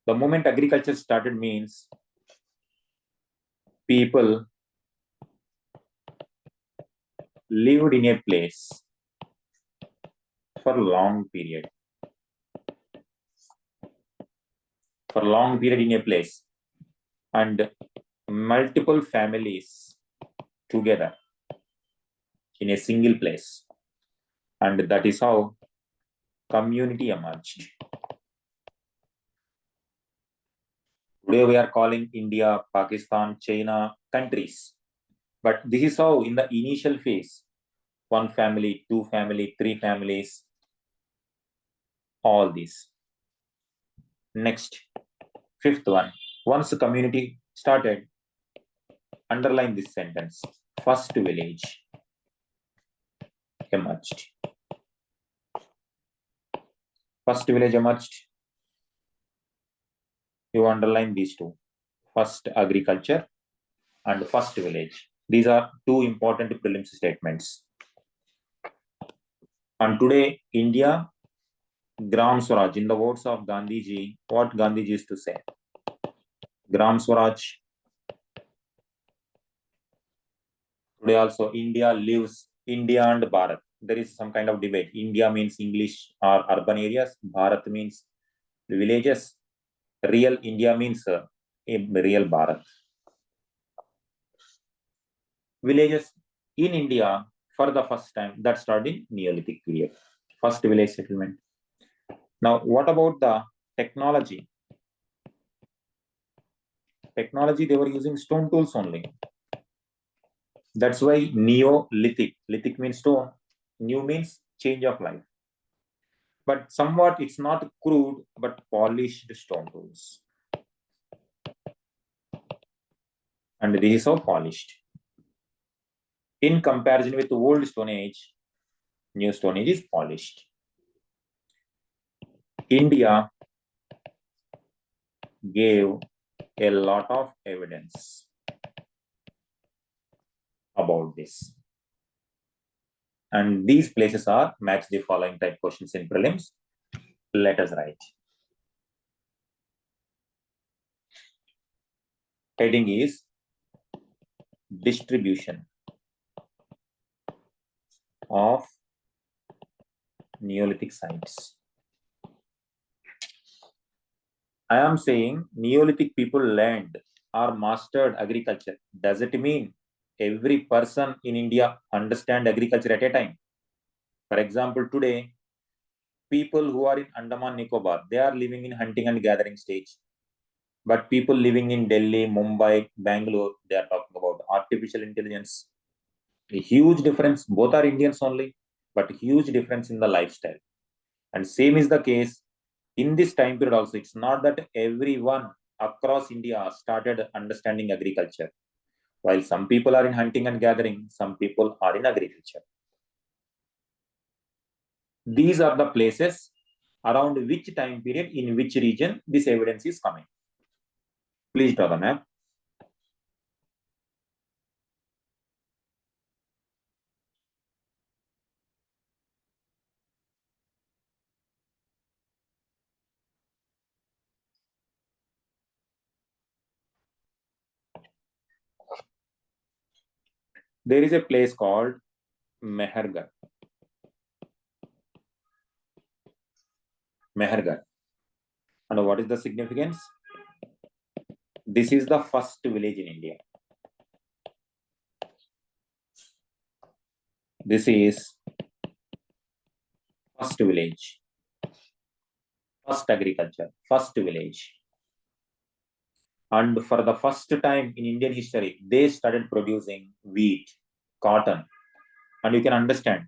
The moment agriculture started means people lived in a place for long period. For long period in a place. And multiple families together in a single place. And that is how community emerged. Today we are calling India, Pakistan, China countries. But this is how in the initial phase, one family, two family, three families, all these. Next, fifth one. Once the community started, underline this sentence. First village emerged. First village emerged. You underline these two. First agriculture and first village. These are two important prelims statements. And today, India, Gram Swaraj, in the words of Gandhiji, what Gandhiji used to say? Gram Swaraj. Today also, India lives, India and Bharat. There is some kind of debate. India means English or urban areas. Bharat means villages. Real India means real Bharat. Villages in India for the first time that started in Neolithic period. First village settlement. Now, what about the technology? Technology, they were using stone tools only. That's why Neolithic. Lithic means stone. New means change of life. But somewhat it's not crude, but polished stone tools. And this is so polished. In comparison with the old Stone Age, New Stone Age is polished. India gave a lot of evidence about this. And these places are match the following type questions in prelims. Let us write. Heading is distribution of Neolithic sites. I am saying Neolithic people learned or mastered agriculture. Does it mean every person in India understand agriculture at a time? For example, today, people who are in Andaman Nicobar, they are living in hunting and gathering stage. But people living in Delhi, Mumbai, Bangalore, they are talking about artificial intelligence. A huge difference. Both are Indians only, but huge difference in the lifestyle. And same is the case In this time period also, it's not that everyone across India started understanding agriculture. While some people are in hunting and gathering, some people are in agriculture. These are the places around which time period, in which region this evidence is coming. Please draw the map. There is a place called Mehergarh. Mehergarh. And what is the significance? This is the first village in India. This is first village, first agriculture, first village. And for the first time in Indian history, they started producing wheat, cotton. And you can understand,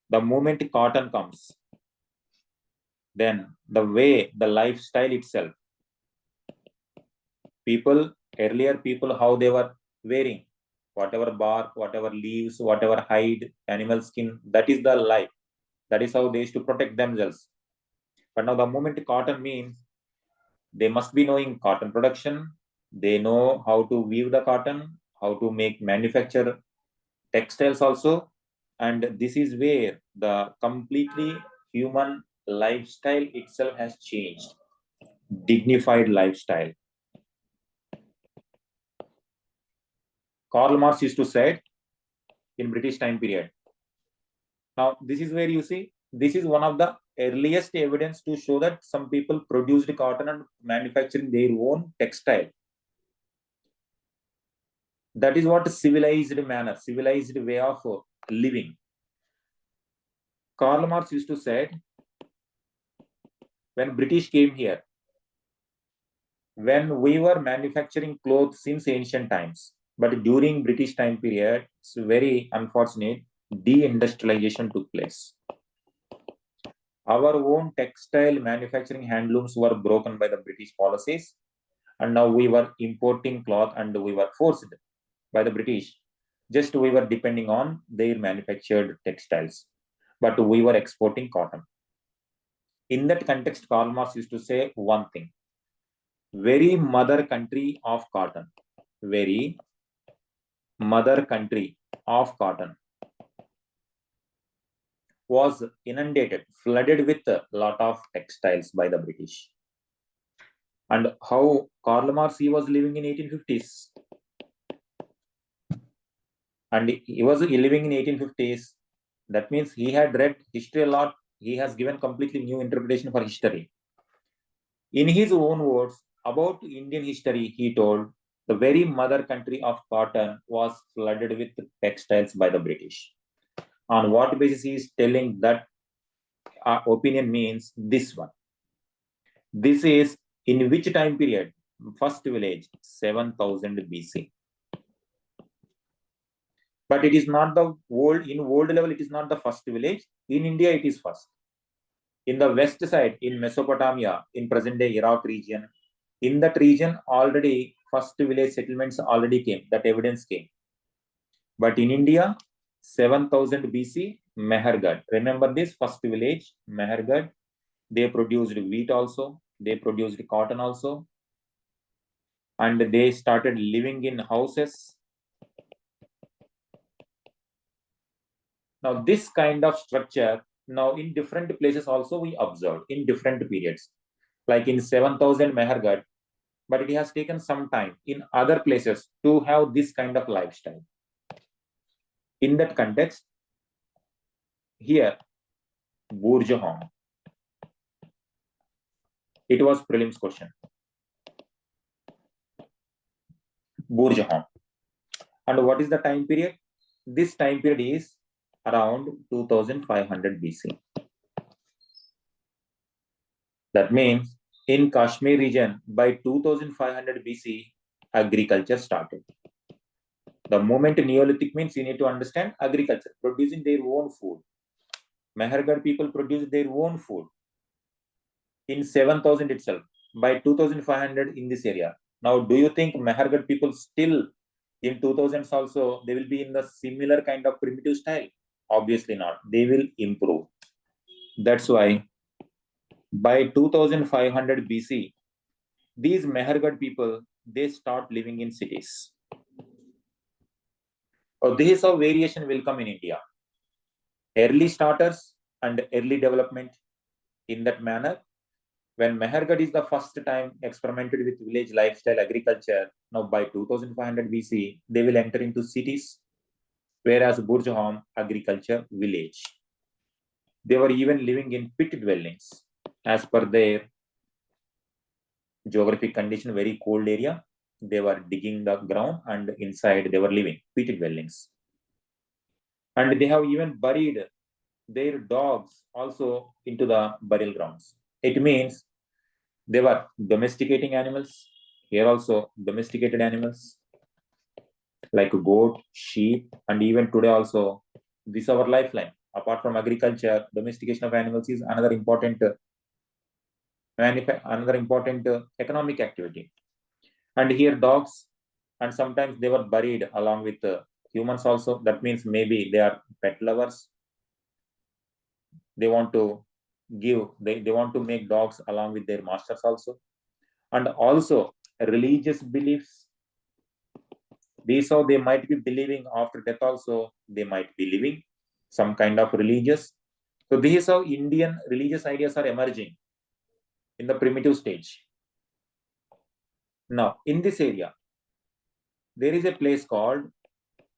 the moment cotton comes, then the way, the lifestyle itself, earlier people, how they were wearing, whatever bark, whatever leaves, whatever hide, animal skin, that is the life. That is how they used to protect themselves. But now the moment cotton means, they must be knowing cotton production. They know how to weave the cotton, how to manufacture textiles also. And this is where the completely human lifestyle itself has changed. Dignified lifestyle. Karl Marx used to say in British time period. Now, this is where you see, this is one of the earliest evidence to show that some people produced cotton and manufacturing their own textile. That is what civilized manner, civilized way of living. Karl Marx used to say, when British came here, when we were manufacturing clothes since ancient times, but during British time period, it's very unfortunate, deindustrialization took place. Our own textile manufacturing handlooms were broken by the British policies, and now we were importing cloth and we were forced by the British. Just we were depending on their manufactured textiles, but we were exporting cotton. In that context, Karl Marx used to say one thing: very mother country of cotton, very mother country of cotton was inundated, flooded with a lot of textiles by the British. And how Karl Marx, he was living in 1850s. And he was living in 1850s. That means he had read history a lot. He has given completely new interpretation for history. In his own words, about Indian history, he told the very mother country of cotton was flooded with textiles by the British. On what basis he is telling that opinion means this one. This is in which time period? First village, 7000 BC. But it is not the world, in world level, it is not the first village. In India, it is first. In the west side, in Mesopotamia, in present day Iraq region, in that region already first village settlements already came, that evidence came. But in India, 7000 BC, Mehergarh. Remember this first village, Mehergarh. They produced wheat also, they produced cotton also, and they started living in houses. Now, this kind of structure, now in different places also we observed in different periods, like in 7000 Mehergarh, but it has taken some time in other places to have this kind of lifestyle. In that context, here, Burjahom. It was prelims question. Burjahom. And what is the time period? This time period is around 2500 BC. That means in Kashmir region, by 2500 BC, agriculture started. The moment Neolithic means, you need to understand agriculture, producing their own food. Mehergarh people produce their own food. in 7,000 itself, by 2,500 in this area. Now, do you think Mehergarh people still in 2000s also, they will be in the similar kind of primitive style? Obviously not. They will improve. That's why by 2500 BC, these Mehergarh people, they start living in cities. Oh, this is how variation will come in India. Early starters and early development in that manner. When Mehergarh is the first time experimented with village lifestyle agriculture, now by 2500 BC, they will enter into cities, whereas Burjahom, agriculture village. They were even living in pit dwellings as per their geographic condition, very cold area. They were digging the ground and inside they were living, pit dwellings. And they have even buried their dogs also into the burial grounds. It means they were domesticating animals. Here also domesticated animals like goat, sheep, and even today also, this is our lifeline. Apart from agriculture, domestication of animals is another important economic activity. And here dogs, and sometimes they were buried along with humans also. That means maybe they are pet lovers. They want to they want to make dogs along with their masters also. And also religious beliefs. These how they might be believing after death also, they might be living some kind of religious. So this is how Indian religious ideas are emerging in the primitive stage. Now, in this area, there is a place called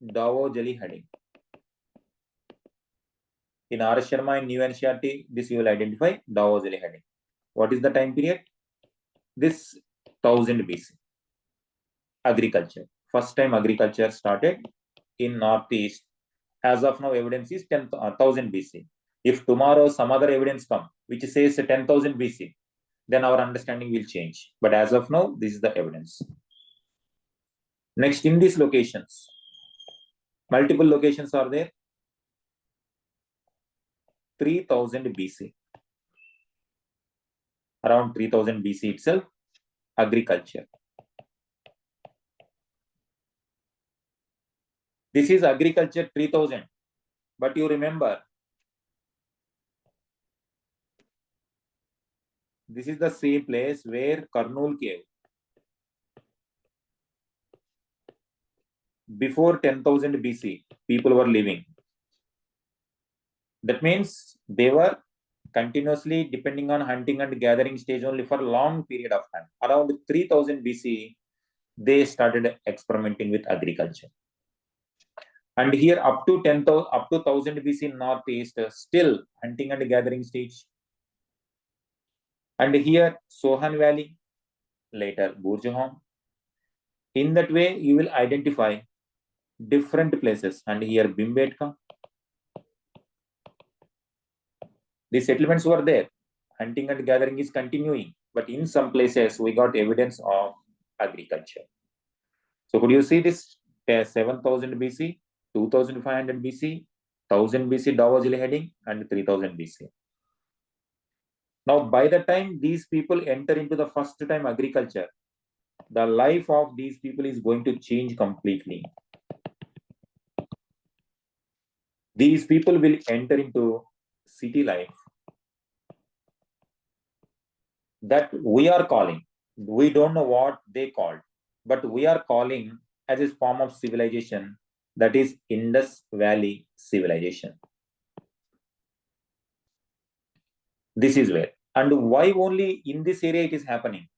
Davo Jali Heading. In R. Sharma in New NCERT, this you will identify Davo Jali Heading. What is the time period? This 1000 BC. Agriculture. First time agriculture started in Northeast. As of now, evidence is 10,000 BC. If tomorrow some other evidence come which says 10,000 BC, then our understanding will change. But as of now, this is the evidence. Next, in these locations, multiple locations are there. 3000 BC. Around 3000 BC itself, agriculture. This is agriculture 3000. But you remember, this is the same place where Karnool cave. Before 10,000 BC, people were living. That means they were continuously depending on hunting and gathering stage only for a long period of time. Around 3000 BC, they started experimenting with agriculture. And here up to 10,000, up to 1000 BC in Northeast, still hunting and gathering stage. And here Sohan Valley, later Burjahom. In that way, you will identify different places. And here Bimbetka. The settlements were there. Hunting and gathering is continuing. But in some places, we got evidence of agriculture. So could you see this 7000 BC, 2500 BC, 1000 BC Dawazili heading, and 3000 BC. Now, by the time these people enter into the first time agriculture, the life of these people is going to change completely. These people will enter into city life that we are calling. We don't know what they called, but we are calling as a form of civilization, that is Indus Valley civilization. This is where. And why only in this area it is happening?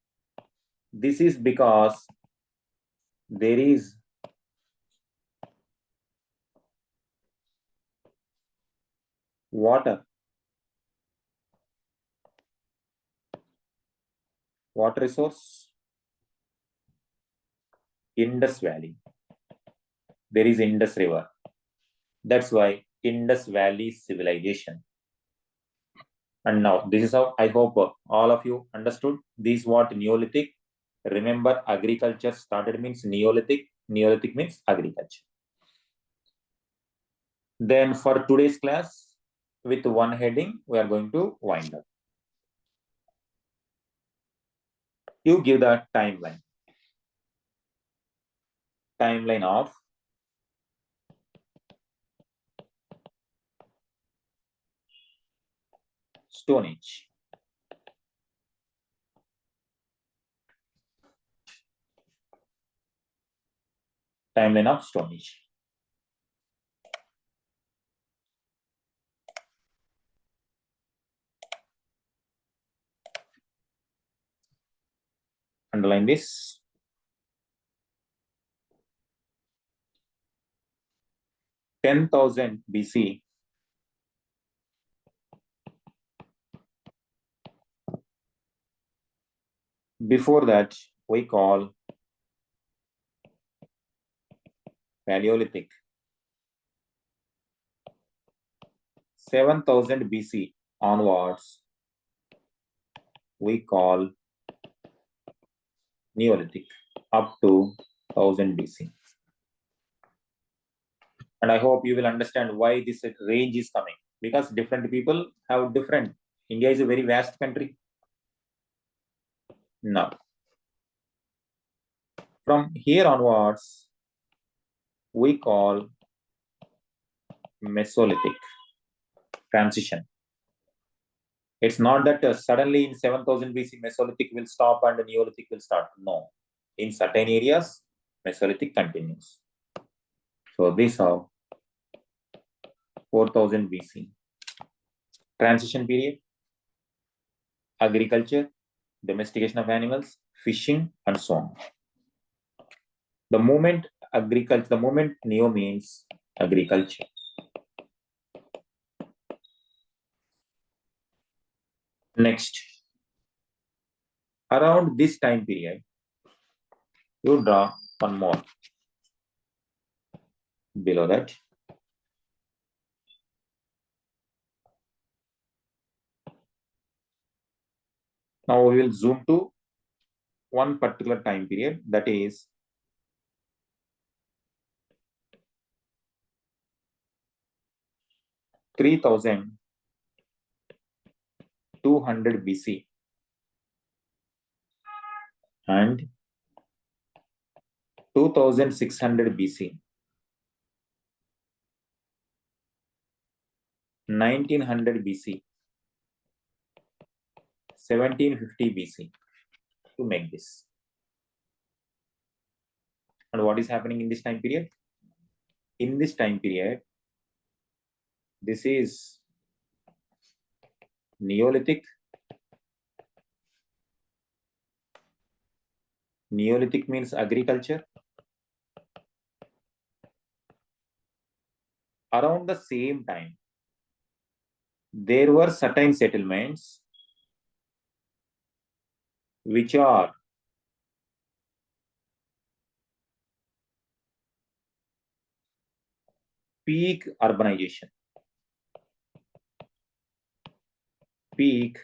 This is because there is water resource. Indus Valley. There is Indus River. That's why Indus Valley civilization. And now this is how I hope all of you understood. This is what Neolithic. Remember, agriculture started means Neolithic. Neolithic means agriculture. Then for today's class, with one heading, we are going to wind up. You give the timeline. Timeline of Stone Age. Timeline of Stone Age. Underline this. (10,000 BC). Before that, we call Paleolithic. 7,000 BC onwards, we call Neolithic, up to 1000 BC. And I hope you will understand why this range is coming, because different people have different. India is a very vast country. Now, from here onwards, we call Mesolithic transition. It's not that suddenly in 7000 BC Mesolithic will stop and Neolithic will start. No. In certain areas, Mesolithic continues. So this how 4000 BC. Transition period, agriculture, domestication of animals, fishing, and so on. The moment agriculture, the moment neo means agriculture. Next, around this time period, you draw one more below that. Now we will zoom to one particular time period, that is 3200 BC and 2600 BC, 1900 BC, 1750 BC to make this. And what is happening in this time period? In this time period, this is Neolithic. Neolithic means agriculture. Around the same time, there were certain settlements which are peak urbanization. Peak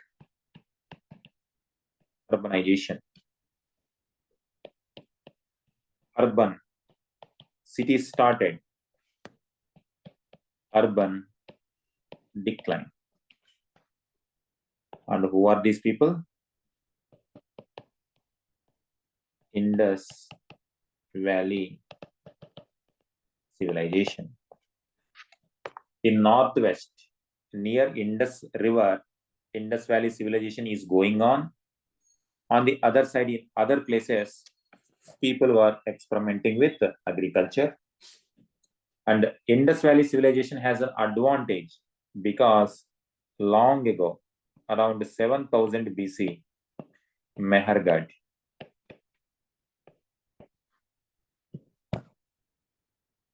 urbanization. Urban cities started. Urban decline. And who are these people? Indus Valley civilization. In northwest, near Indus River, Indus Valley civilization is going on. On the other side, in other places, people were experimenting with agriculture. And Indus Valley civilization has an advantage because long ago, around 7000 BC, Mehergad.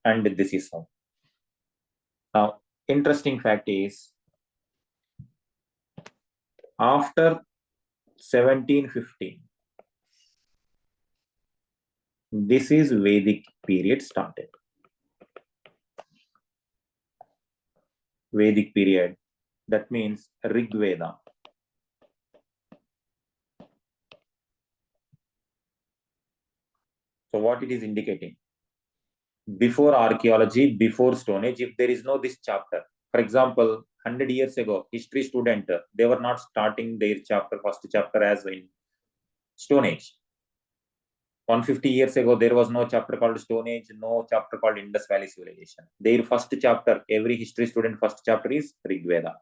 And this is how. Now, interesting fact is, after 1750, this is Vedic period started. Vedic period, that means Rig Veda. So what it is indicating? Before archaeology, before Stone Age, if there is no this chapter, for example, 100 years ago, history student, they were not starting their chapter, first chapter as in Stone Age. 150 years ago, there was no chapter called Stone Age, no chapter called Indus Valley Civilization. Their first chapter, every history student first chapter is Rig Veda.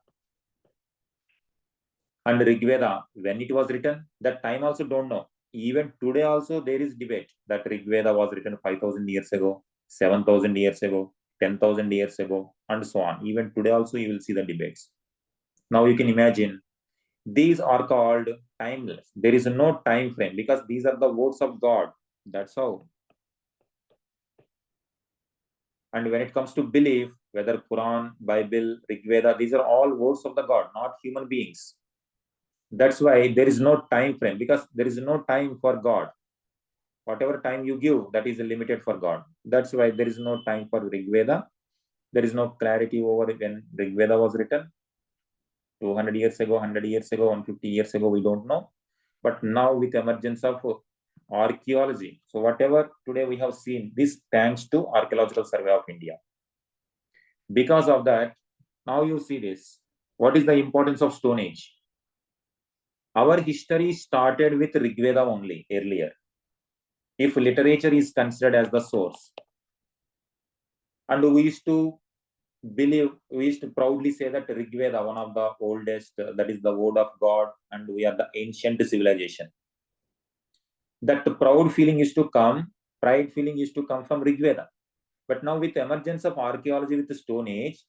And Rig Veda, when it was written, that time also don't know. Even today also there is debate that Rig Veda was written 5,000 years ago, 7,000 years ago, 10,000 years ago, and so on. Even today also you will see the debates. Now you can imagine, these are called timeless. There is no time frame because these are the words of God. That's how. And when it comes to belief, whether Quran, Bible, Rig Veda, these are all words of the God, not human beings. That's why there is no time frame, because there is no time for God. Whatever time you give, that is limited for God. That's why there is no time for Rig Veda. There is no clarity over when Rig Veda was written. 200 years ago, 100 years ago, 150 years ago, we don't know. But now with emergence of archaeology, so whatever today we have seen, this thanks to Archaeological Survey of India. Because of that, now you see this. What is the importance of Stone Age? Our history started with Rig Veda only earlier, if literature is considered as the source. And we used to believe, we used to proudly say that Rig Veda, one of the oldest, that is the word of God, and we are the ancient civilization. That proud feeling used to come, pride feeling used to come from Rig Veda. But now with emergence of archaeology with the Stone Age,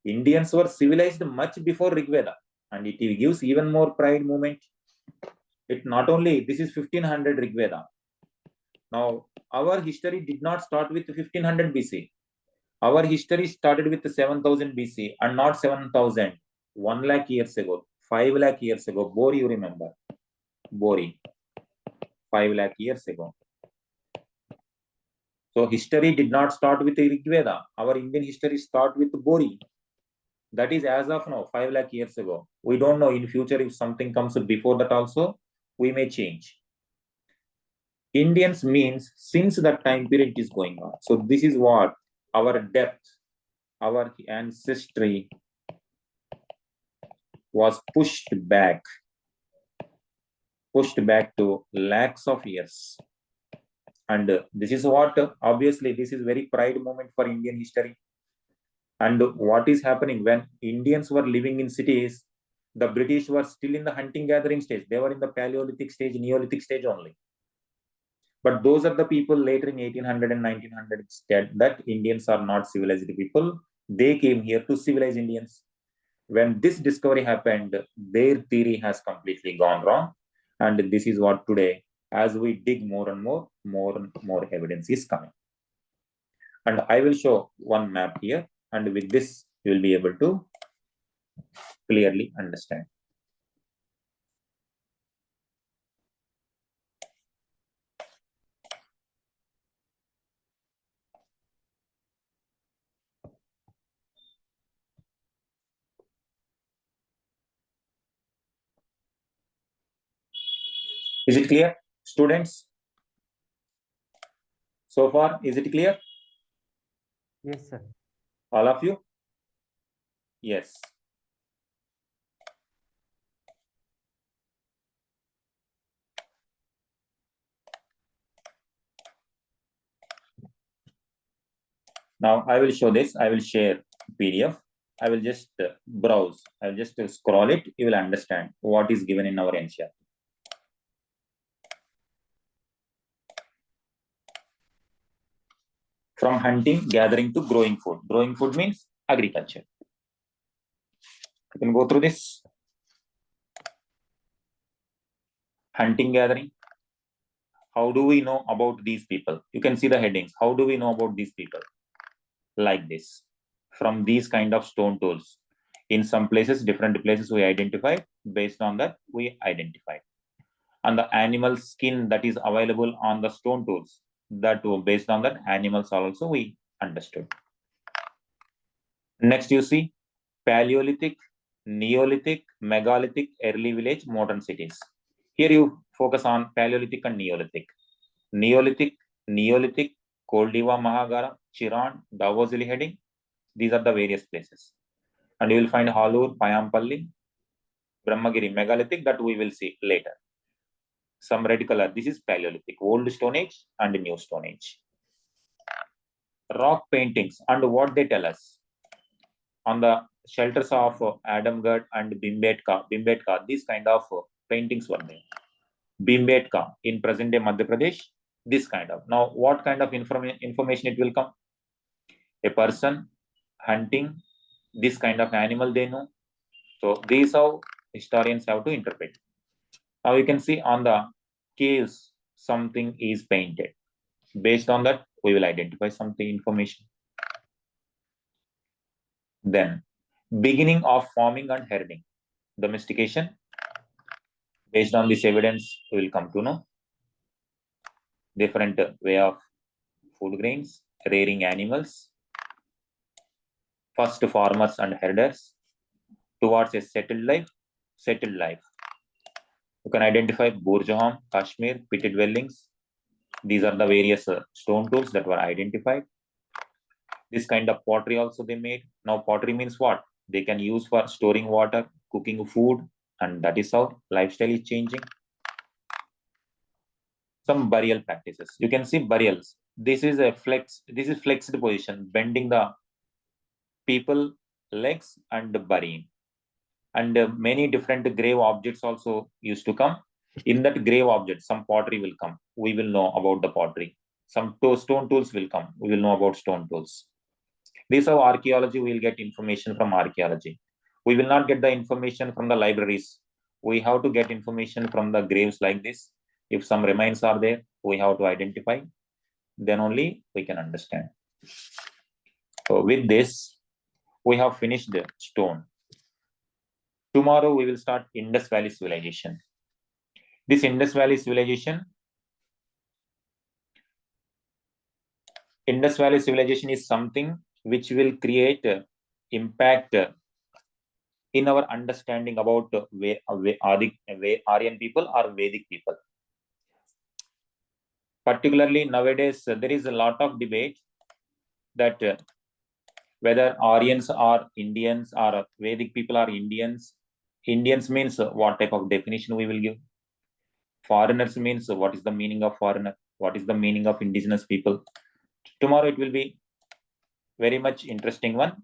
Indians were civilized much before Rig Veda, and it gives even more pride movement. It not only, this is 1500 Rig Veda. Now, our history did not start with 1500 BC. Our history started with 7000 BC and not 7000. 1 lakh years ago, 5 lakh years ago. Bori, you remember? Bori. 5 lakh years ago. So history did not start with Rig Veda. Our Indian history start with Bori. That is as of now, 5 lakh years ago. We don't know in future if something comes before that also, we may change. Indians means since that time period is going on. So this is what our depth, our ancestry was pushed back to lakhs of years. And this is what, obviously, this is very pride moment for Indian history. And what is happening when Indians were living in cities, the British were still in the hunting gathering stage. They were in the Paleolithic stage, Neolithic stage only. But those are the people later in 1800 and 1900 said that Indians are not civilized people. They came here to civilize Indians. When this discovery happened, their theory has completely gone wrong. And this is what today, as we dig more and more evidence is coming. And I will show one map here. And with this, you will be able to clearly understand. Is it clear, students? So far, is it clear? Yes, sir. All of you? Yes. Now I will show this. I will share PDF. I will just browse. I will just scroll it. You will understand what is given in our NCERT. From hunting, gathering to growing food. Growing food means agriculture. You can go through this. Hunting, gathering. How do we know about these people? You can see the headings. How do we know about these people? Like this. From these kind of stone tools. In some places, different places we identify. Based on that, we identify. And the animal skin that is available on the stone tools. That based on that, animals also we understood. Next, you see Paleolithic, Neolithic, Megalithic, early village, modern cities. Here you focus on Paleolithic and Neolithic. Neolithic, Koldiva, Mahagara, Chiran, Davosili heading. These are the various places. And you will find Halur, Payampalli, Brahmagiri, Megalithic, that we will see later. some red color. This is Paleolithic, Old Stone Age and New Stone Age. Rock paintings, and what they tell us on the shelters of Adamgarh and Bhimbetka, these kind of paintings were there. Bhimbetka in present day Madhya Pradesh, this kind of. Now, what kind of information it will come? A person hunting this kind of animal they know. So these how historians have to interpret. Now you can see on the caves something is painted. Based on that, we will identify something information. Then beginning of farming and herding, domestication. Based on this evidence, we will come to know different way of food grains, rearing animals, first farmers and herders towards a settled life. You can identify Burjaham, Kashmir, pitted dwellings. These are the various stone tools that were identified. This kind of pottery also they made. Now pottery means what? They can use for storing water, cooking food, and that is how lifestyle is changing. Some burial practices. You can see burials. This is flexed position, bending the people legs and burying. And many different grave objects also used to come. In that grave object, some pottery will come. We will know about the pottery. Some stone tools will come. We will know about stone tools. This is how archaeology will get information from archaeology. We will not get the information from the libraries. We have to get information from the graves like this. If some remains are there, we have to identify. Then only we can understand. So with this, we have finished the stone. Tomorrow we will start Indus Valley civilization. This Indus Valley civilization is something which will create impact in our understanding about Aryan people or Vedic people. Particularly nowadays, there is a lot of debate that whether Aryans are Indians or Vedic people are Indians. Indians means what type of definition we will give. Foreigners means what is the meaning of foreigner? What is the meaning of indigenous people? Tomorrow it will be very much interesting one.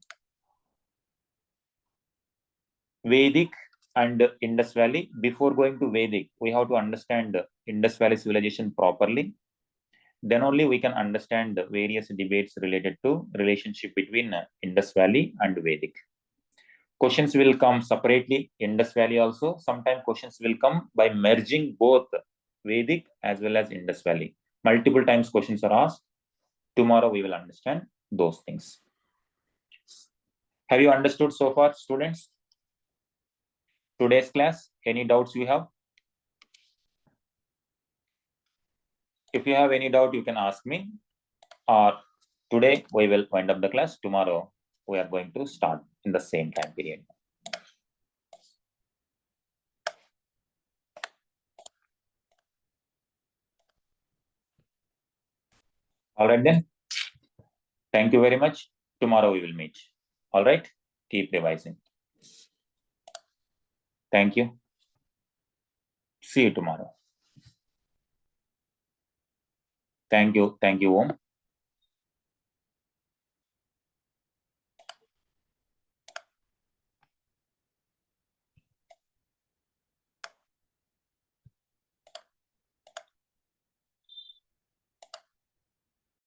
Vedic and Indus Valley. Before going to Vedic, we have to understand Indus Valley civilization properly. Then only we can understand the various debates related to relationship between Indus Valley and Vedic. Questions will come separately, Indus Valley also. Sometimes questions will come by merging both Vedic as well as Indus Valley. Multiple times questions are asked. Tomorrow we will understand those things. Have you understood so far, students? Today's class, any doubts you have? If you have any doubt, you can ask me. Or today we will wind up the class. Tomorrow we are going to start in the same time period. All right then. Thank you very much. Tomorrow we will meet. All right. Keep revising. Thank you. See you tomorrow. Thank you. Thank you, Om.